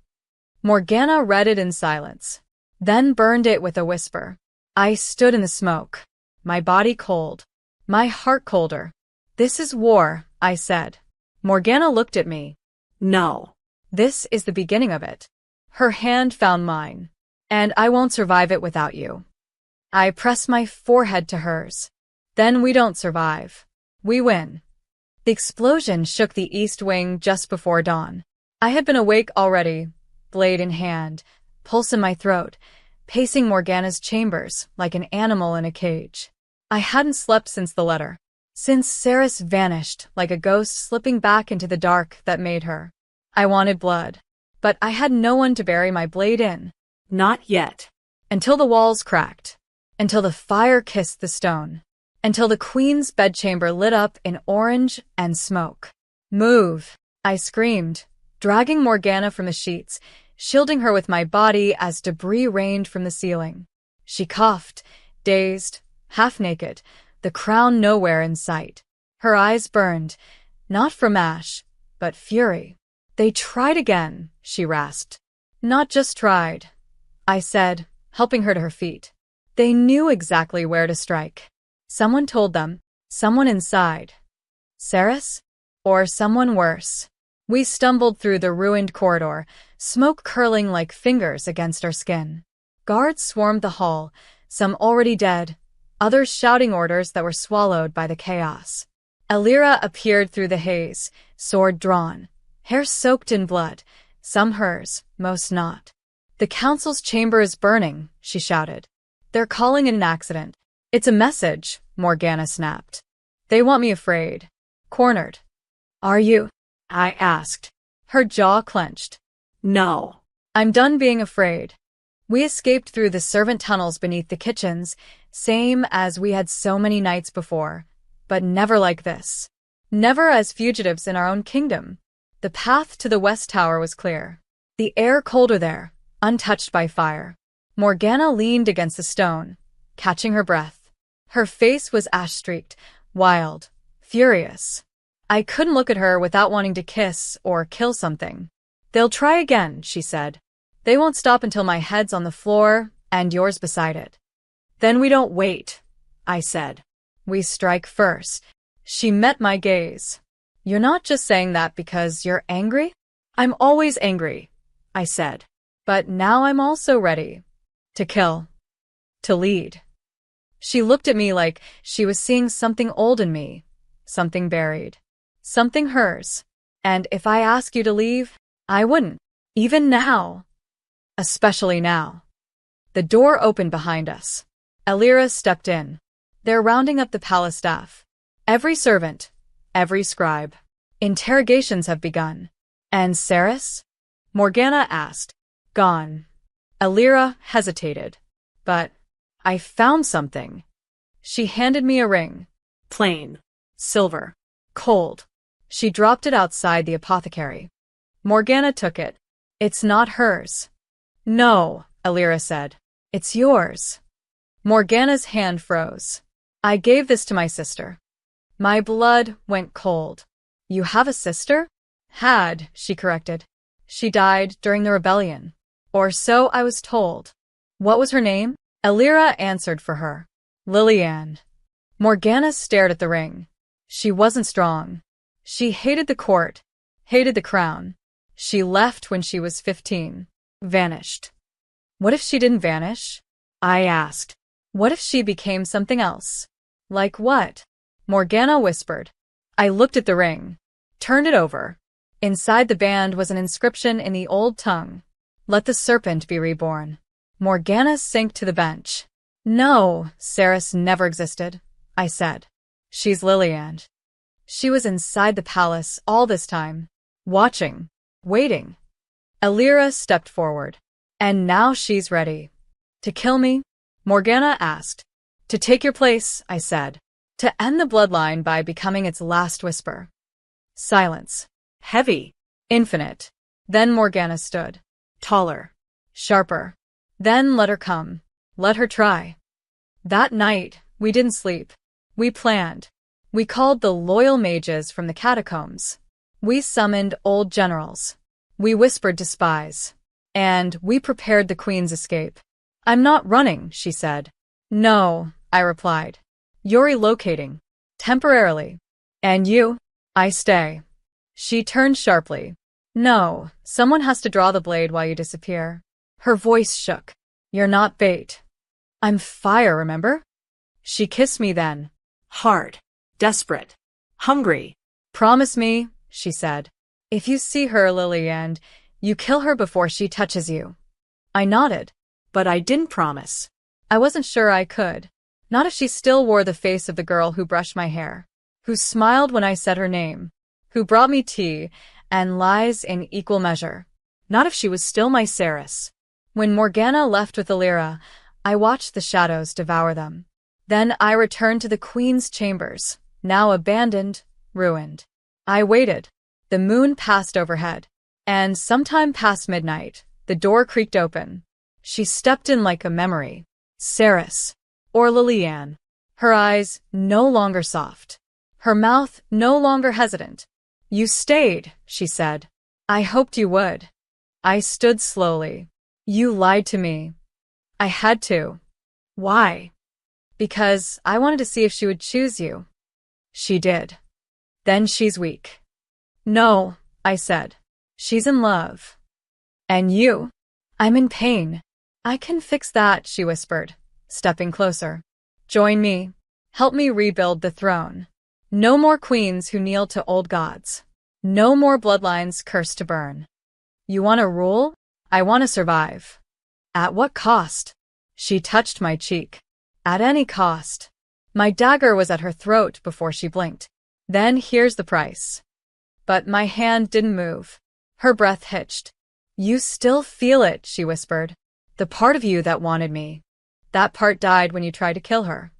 Morgana read it in silence, then burned it with a whisper. I stood in the smoke, my body cold, my heart colder. This is war, I said. Morgana looked at me. No. This is the beginning of it. Her hand found mine. And I won't survive it without you. I pressed my forehead to hers. Then we don't survive. We win. The explosion shook the east wing just before dawn. I had been awake already, blade in hand, pulse in my throat, pacing Morgana's chambers like an animal in a cage. I hadn't slept since the letter. Since Ceres vanished like a ghost slipping back into the dark that made her. I wanted blood, but I had no one to bury my blade in. Not yet. Until the walls cracked. Until the fire kissed the stone. Until the queen's bedchamber lit up in orange and smoke. Move, I screamed, dragging Morgana from the sheets, shielding her with my body as debris rained from the ceiling. She coughed, dazed, half-naked, the crown nowhere in sight. Her eyes burned, not from ash, but fury. They tried again, she rasped. Not just tried, I said, helping her to her feet. They knew exactly where to strike. Someone told them, someone inside. Ceres? Or someone worse. We stumbled through the ruined corridor, smoke curling like fingers against our skin. Guards swarmed the hall, some already dead, others shouting orders that were swallowed by the chaos. Alira appeared through the haze, sword drawn, hair soaked in blood, some hers, most not. The council's chamber is burning, she shouted. They're calling it an accident. It's a message, Morgana snapped. They want me afraid. Cornered. Are you? I asked. Her jaw clenched. No. I'm done being afraid. We escaped through the servant tunnels beneath the kitchens, same as we had so many nights before, but never like this. Never as fugitives in our own kingdom. The path to the West Tower was clear. The air colder there, untouched by fire. Morgana leaned against the stone, catching her breath. Her face was ash-streaked, wild, furious. I couldn't look at her without wanting to kiss or kill something. They'll try again, she said. They won't stop until my head's on the floor and yours beside it. Then we don't wait, I said. We strike first. She met my gaze. You're not just saying that because you're angry? I'm always angry, I said. But now I'm also ready. To kill. To lead. She looked at me like she was seeing something old in me. Something buried. Something hers. And if I ask you to leave, I wouldn't. Even now. Especially now. The door opened behind us. Alira stepped in. They're rounding up the palace staff. Every servant. Every scribe. Interrogations have begun. And Ceres? Morgana asked. Gone. Alira hesitated. But I found something. She handed me a ring. Plain. Silver. Cold. She dropped it outside the apothecary. Morgana took it. It's not hers. No, Alira said. It's yours. Morgana's hand froze. I gave this to my sister. My blood went cold. You have a sister? Had, she corrected. She died during the rebellion. Or so I was told. What was her name? Alira answered for her. Lillian. Morgana stared at the ring. She wasn't strong. She hated the court, hated the crown. She left when she was 15. Vanished. What if she didn't vanish? I asked. What if she became something else? Like what? Morgana whispered. I looked at the ring. Turned it over. Inside the band was an inscription in the old tongue. Let the serpent be reborn. Morgana sank to the bench. No, Ceres never existed, I said. She's Lillian. She was inside the palace all this time. watching, waiting. Elira stepped forward. And now she's ready. To kill me? Morgana asked. To take your place, I said. To end the bloodline by becoming its last whisper. Silence. Heavy. Infinite. Then Morgana stood. Taller. Sharper. Then let her come. Let her try. That night, we didn't sleep. We planned. We called the loyal mages from the catacombs. We summoned old generals. We whispered to spies. And we prepared the queen's escape. I'm not running, she said. No, I replied. You're relocating. Temporarily. And you? I stay. She turned sharply. No, someone has to draw the blade while you disappear. Her voice shook. You're not bait. I'm fire, remember? She kissed me then. Hard. Desperate. Hungry. Promise me, she said. If you see her, Lily, and you kill her before she touches you. I nodded. But I didn't promise. I wasn't sure I could. Not if she still wore the face of the girl who brushed my hair, who smiled when I said her name, who brought me tea, and lies in equal measure. Not if she was still my Ceres. When Morgana left with Elira, I watched the shadows devour them. Then I returned to the queen's chambers, now abandoned, ruined. I waited. The moon passed overhead. And sometime past midnight, the door creaked open. She stepped in like a memory. Ceres. Or Lillian. Her eyes no longer soft. Her mouth no longer hesitant. You stayed, she said. I hoped you would. I stood slowly. You lied to me. I had to. Why? Because I wanted to see if she would choose you. She did. Then she's weak. No, I said. She's in love. And you? I'm in pain. I can fix that, she whispered, stepping closer. Join me. Help me rebuild the throne. No more queens who kneel to old gods. No more bloodlines cursed to burn. You want to rule? I want to survive. At what cost? She touched my cheek. At any cost. My dagger was at her throat before she blinked. Then here's the price. But my hand didn't move. Her breath hitched. You still feel it, she whispered. The part of you that wanted me. That part died when you tried to kill her.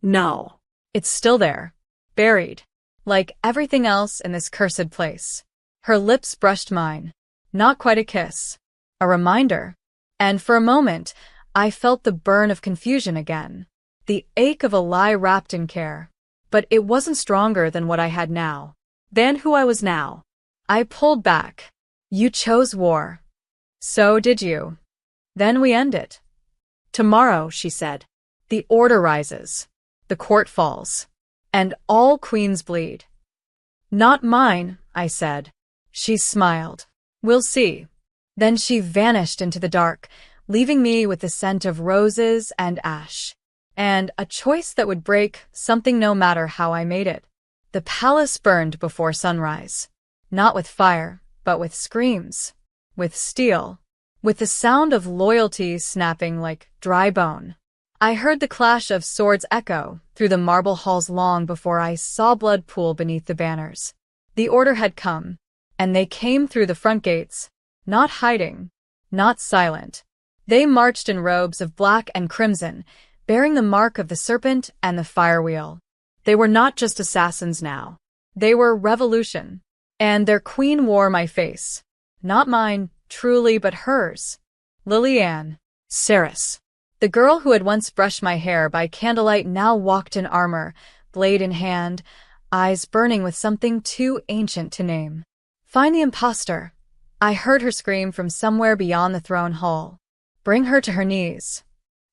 No. It's still there. Buried. Like everything else in this cursed place. Her lips brushed mine. Not quite a kiss. A reminder. And for a moment, I felt the burn of confusion again. The ache of a lie wrapped in care. But it wasn't stronger than what I had now. Than who I was now. I pulled back. You chose war. So did you. Then we end it. Tomorrow, she said. The order rises. The court falls. And all queens bleed. Not mine, I said. She smiled. We'll see. Then she vanished into the dark, leaving me with the scent of roses and ash. And a choice that would break something no matter how I made it. The palace burned before sunrise. Not with fire, but with screams. With steel. With the sound of loyalty snapping like dry bone. I heard the clash of swords echo through the marble halls long before I saw blood pool beneath the banners. The order had come, and they came through the front gates, not hiding, not silent. They marched in robes of black and crimson, bearing the mark of the serpent and the fire wheel. They were not just assassins now. They were revolution. And their queen wore my face. Not mine, truly, but hers. Lillian. Ceres. The girl who had once brushed my hair by candlelight now walked in armor, blade in hand, eyes burning with something too ancient to name. Find the imposter. I heard her scream from somewhere beyond the throne hall. Bring her to her knees.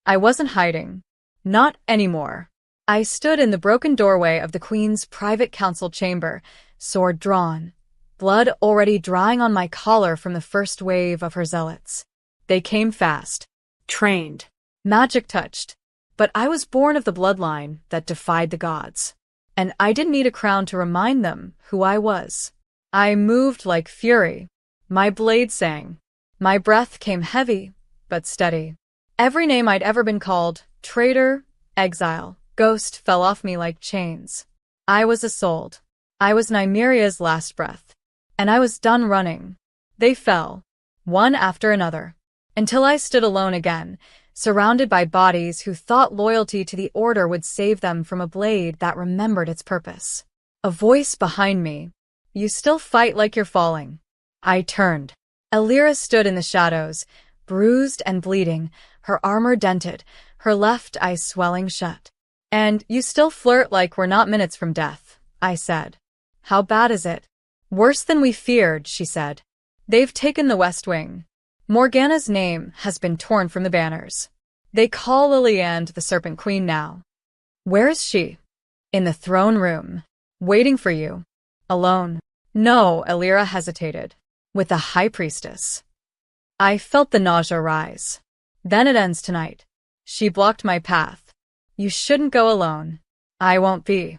I wasn't hiding. Not anymore. I stood in the broken doorway of the queen's private council chamber, sword drawn, blood already drying on my collar from the first wave of her zealots. They came fast. Trained. Magic touched. But I was born of the bloodline that defied the gods. And I didn't need a crown to remind them who I was. I moved like fury. My blade sang. My breath came heavy, but steady. Every name I'd ever been called, traitor, exile, ghost, fell off me like chains. I was a soul. I was Nymeria's last breath. and I was done running. They fell, one after another, until I stood alone again, surrounded by bodies who thought loyalty to the order would save them from a blade that remembered its purpose. A voice behind me. You still fight like you're falling. I turned. Elira stood in the shadows, bruised and bleeding, her armor dented, her left eye swelling shut. And you still flirt like we're not minutes from death, I said. How bad is it? Worse than we feared, she said. They've taken the West Wing. Morgana's name has been torn from the banners. They call Lillian the Serpent Queen now. Where is she? In the throne room. Waiting for you. Alone. No, Elira hesitated. With the High Priestess. I felt the nausea rise. Then it ends tonight. She blocked my path. You shouldn't go alone. I won't be.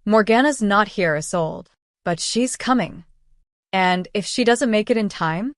Morgana's not here, Isolde. But she's coming. And if she doesn't make it in time?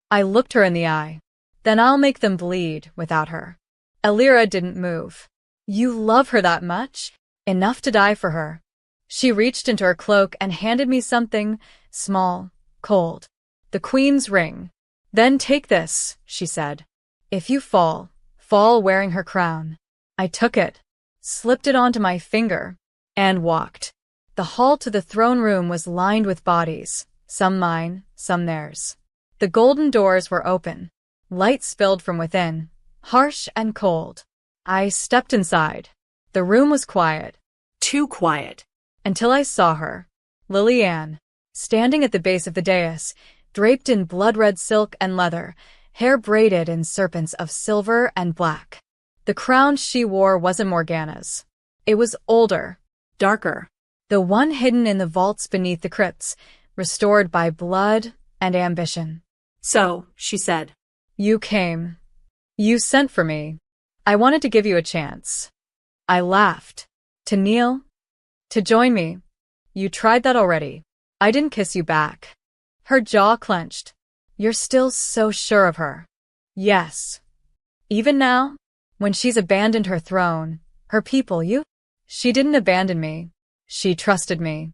I looked her in the eye. Then I'll make them bleed without her. Elira didn't move. You love her that much? Enough to die for her. She reached into her cloak and handed me something small, cold. The Queen's ring. Then take this, she said. If you fall, fall wearing her crown. I took it, slipped it onto my finger, and walked. The hall to the throne room was lined with bodies, some mine, some theirs. The golden doors were open. Light spilled from within, harsh and cold. I stepped inside. The room was quiet. Too quiet. Until I saw her, Lillian, standing at the base of the dais, draped in blood-red silk and leather, hair braided in serpents of silver and black. The crown she wore wasn't Morgana's. It was older, darker. The one hidden in the vaults beneath the crypts, restored by blood and ambition. So, she said. You came. You sent for me. I wanted to give you a chance. I laughed. To kneel? To join me? You tried that already. I didn't kiss you back. Her jaw clenched. You're still so sure of her. Yes. Even now? When she's abandoned her throne, her people, you? She didn't abandon me. She trusted me.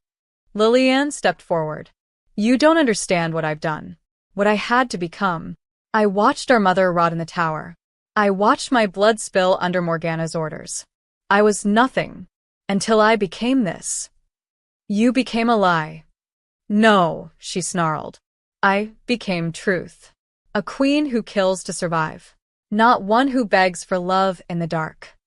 Lillian stepped forward. You don't understand what I've done. What I had to become. I watched our mother rot in the tower. I watched my blood spill under Morgana's orders. I was nothing. Until I became this. You became a lie. No, she snarled. I became truth. A queen who kills to survive. Not one who begs for love in the dark.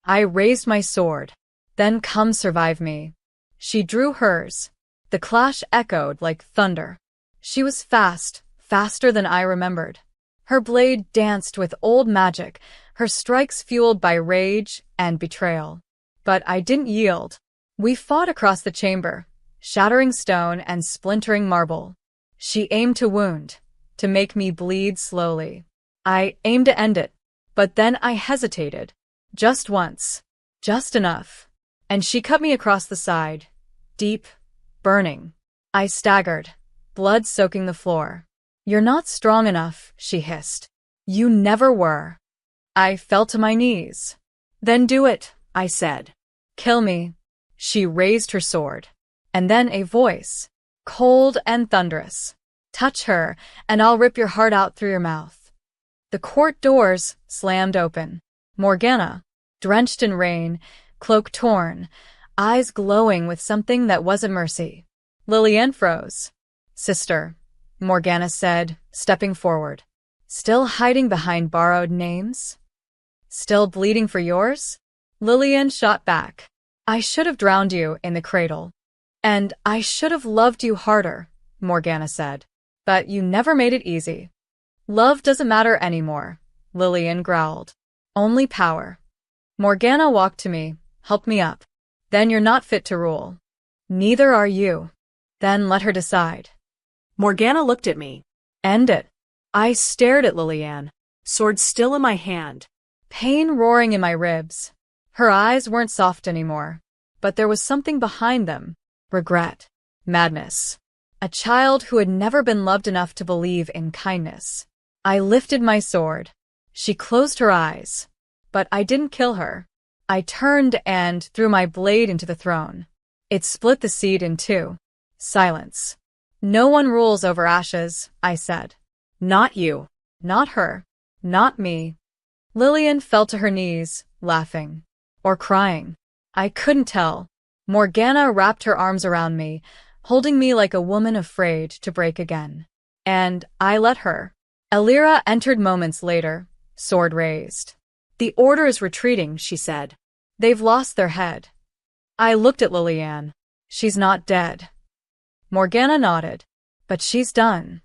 I raised my sword. Then come survive me. She drew hers. The clash echoed like thunder. She was fast, faster than I remembered. Her blade danced with old magic, her strikes fueled by rage and betrayal. But I didn't yield. We fought across the chamber, shattering stone and splintering marble. She aimed to wound, to make me bleed slowly. I aimed to end it, but then I hesitated. Just once. Just enough. And she cut me across the side. Deep, burning. I staggered, blood soaking the floor. You're not strong enough, she hissed. You never were. I fell to my knees. Then do it, I said. Kill me. She raised her sword. And then a voice, cold and thunderous. Touch her, and I'll rip your heart out through your mouth. The court doors slammed open. Morgana, drenched in rain, cloak torn, eyes glowing with something that wasn't mercy. Lillian froze. Sister, Morgana said, stepping forward. Still hiding behind borrowed names? Still bleeding for yours? Lillian shot back. I should have drowned you in the cradle. And I should have loved you harder, Morgana said. But you never made it easy. Love doesn't matter anymore, Lillian growled. Only power. Morgana walked to me, helped me up. Then you're not fit to rule. Neither are you. Then let her decide. Morgana looked at me. End it. I stared at Lillian, Sword still in my hand. pain roaring in my ribs. Her eyes weren't soft anymore, but there was something behind them. Regret. Madness. A child who had never been loved enough to believe in kindness. I lifted my sword. She closed her eyes. But I didn't kill her. I turned and threw my blade into the throne. It split the seed in two. Silence. No one rules over ashes, I said. Not you. Not her. Not me. Lillian fell to her knees, laughing. Or crying. I couldn't tell. Morgana wrapped her arms around me, holding me like a woman afraid to break again. And I let her. Elira entered moments later, sword raised. The order is retreating, she said. They've lost their head. I looked at Lillian. She's not dead. Morgana nodded. But she's done.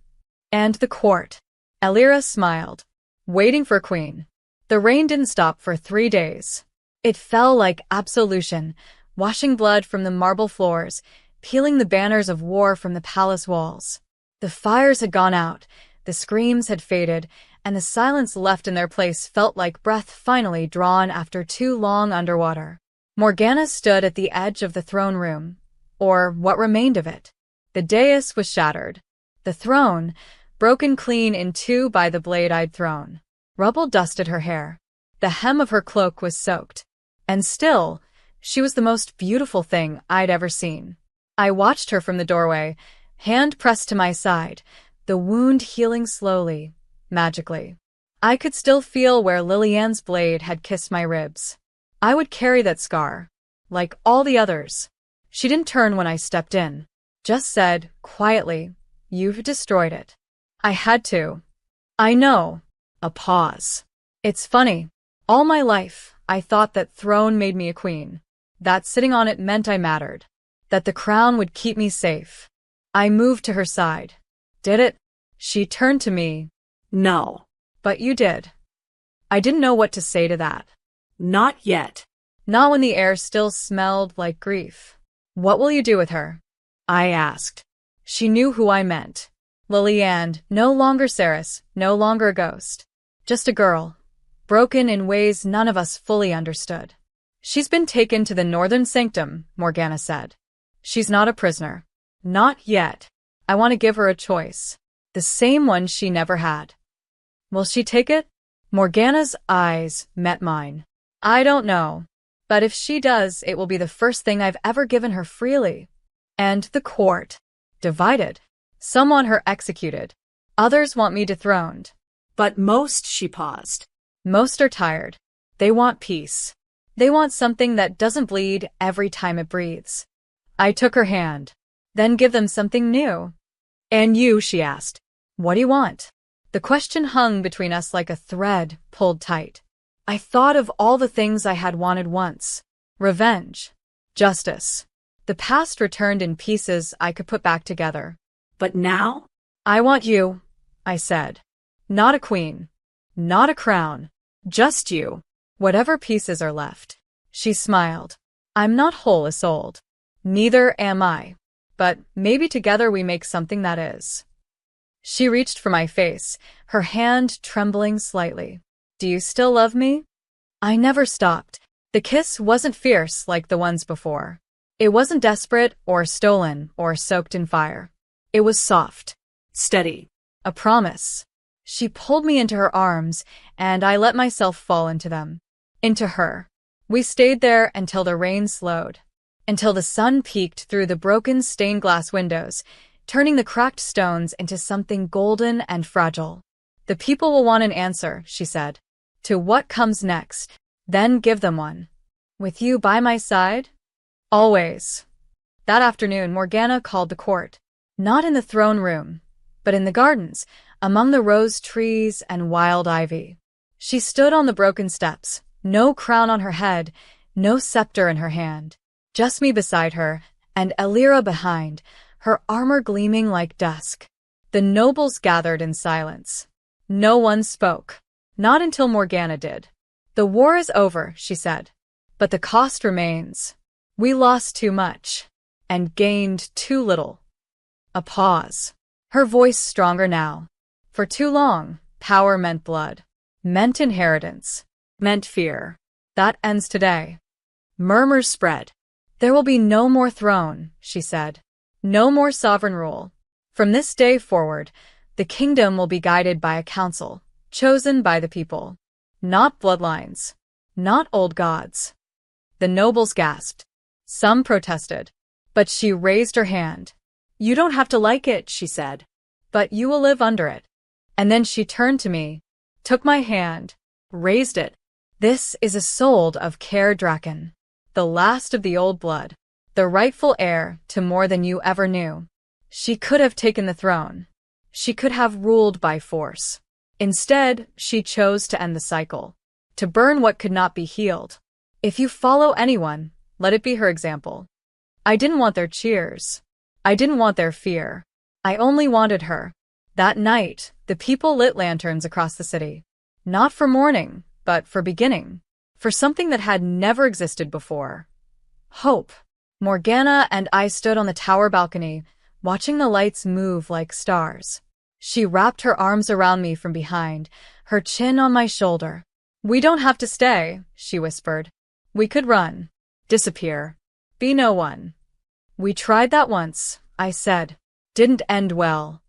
And the court. Elira smiled. Waiting for Queen. The rain didn't stop for 3 days. It fell like absolution, washing blood from the marble floors, peeling the banners of war from the palace walls. The fires had gone out, the screams had faded, and the silence left in their place felt like breath finally drawn after too long underwater. Morgana stood at the edge of the throne room, or what remained of it. The dais was shattered. The throne, broken clean in two by the blade I'd thrown. Rubble dusted her hair. The hem of her cloak was soaked. And still, she was the most beautiful thing I'd ever seen. I watched her from the doorway, hand pressed to my side, the wound healing slowly, magically. I could still feel where Lillian's blade had kissed my ribs. I would carry that scar, like all the others. She didn't turn when I stepped in, just said, quietly, "You've destroyed it." I had to. I know. A pause. It's funny. All my life, I thought that throne made me a queen. That sitting on it meant I mattered. That the crown would keep me safe. I moved to her side. Did it? She turned to me. No. But you did. I didn't know what to say to that. Not yet. Not when the air still smelled like grief. What will you do with her? I asked. She knew who I meant. Lillian, no longer Ceres, no longer a ghost. Just a girl. Broken in ways none of us fully understood. She's been taken to the northern sanctum, Morgana said. She's not a prisoner. Not yet. I want to give her a choice. The same one she never had. Will she take it? Morgana's eyes met mine. I don't know. But if she does, it will be the first thing I've ever given her freely. And the court. Divided. Some want her executed. Others want me dethroned. But most, she paused. Most are tired. They want peace. They want something that doesn't bleed every time it breathes. I took her hand. Then give them something new. And you, she asked. What do you want? The question hung between us like a thread pulled tight. I thought of all the things I had wanted once. Revenge. Justice. The past returned in pieces I could put back together. But now? I want you, I said. Not a queen. Not a crown. Just you. Whatever pieces are left. She smiled. I'm not whole as souled. Neither am I. But maybe together we make something that is. She reached for my face, her hand trembling slightly. Do you still love me? I never stopped. The kiss wasn't fierce like the ones before. It wasn't desperate or stolen or soaked in fire. It was soft. Steady. A promise. She pulled me into her arms, and I let myself fall into them. Into her. We stayed there until the rain slowed. Until the sun peeked through the broken stained glass windows, turning the cracked stones into something golden and fragile. The people will want an answer, she said. To what comes next. Then give them one. With you by my side? Always. That afternoon, Morgana called the court. Not in the throne room, but in the gardens, among the rose trees and wild ivy. She stood on the broken steps, no crown on her head, no scepter in her hand. Just me beside her, and Elira behind, her armor gleaming like dusk. The nobles gathered in silence. No one spoke. Not until Morgana did. The war is over, she said. But the cost remains. We lost too much. And gained too little. A pause. Her voice stronger now. For too long, power meant blood. Meant inheritance. Meant fear. That ends today. Murmurs spread. There will be no more throne, she said. No more sovereign rule. From this day forward, the kingdom will be guided by a council, chosen by the people. Not bloodlines. Not old gods. The nobles gasped. Some protested. But she raised her hand. You don't have to like it, she said, but you will live under it. And then she turned to me, took my hand, raised it. This is Isolde of Caer Draken, the last of the old blood, the rightful heir to more than you ever knew. She could have taken the throne. She could have ruled by force. Instead, she chose to end the cycle, to burn what could not be healed. If you follow anyone, let it be her example. I didn't want their cheers. I didn't want their fear. I only wanted her. That night, the people lit lanterns across the city. Not for mourning, but for beginning. For something that had never existed before. Hope. Morgana and I stood on the tower balcony, watching the lights move like stars. She wrapped her arms around me from behind, her chin on my shoulder. We don't have to stay, she whispered. We could run. Disappear. Be no one. We tried that once, I said. Didn't end well.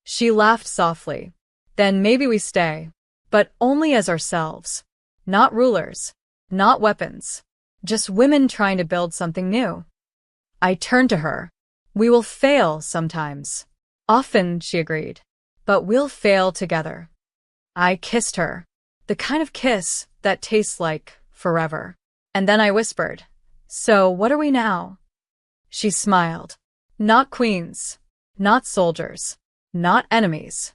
She laughed softly. Then maybe we stay. But only as ourselves. Not rulers. Not weapons. Just women trying to build something new. I turned to her. We will fail sometimes. Often, she agreed. But we'll fail together. I kissed her. The kind of kiss that tastes like forever. And then I whispered, so what are we now? She smiled. Not queens. Not soldiers. Not enemies.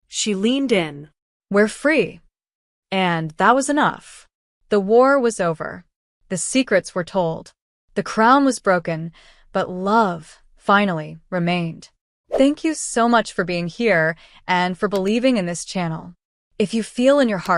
She leaned in. We're free. And that was enough. The war was over. The secrets were told. The crown was broken, but love finally remained. Thank you so much for being here and for believing in this channel. If you feel in your heart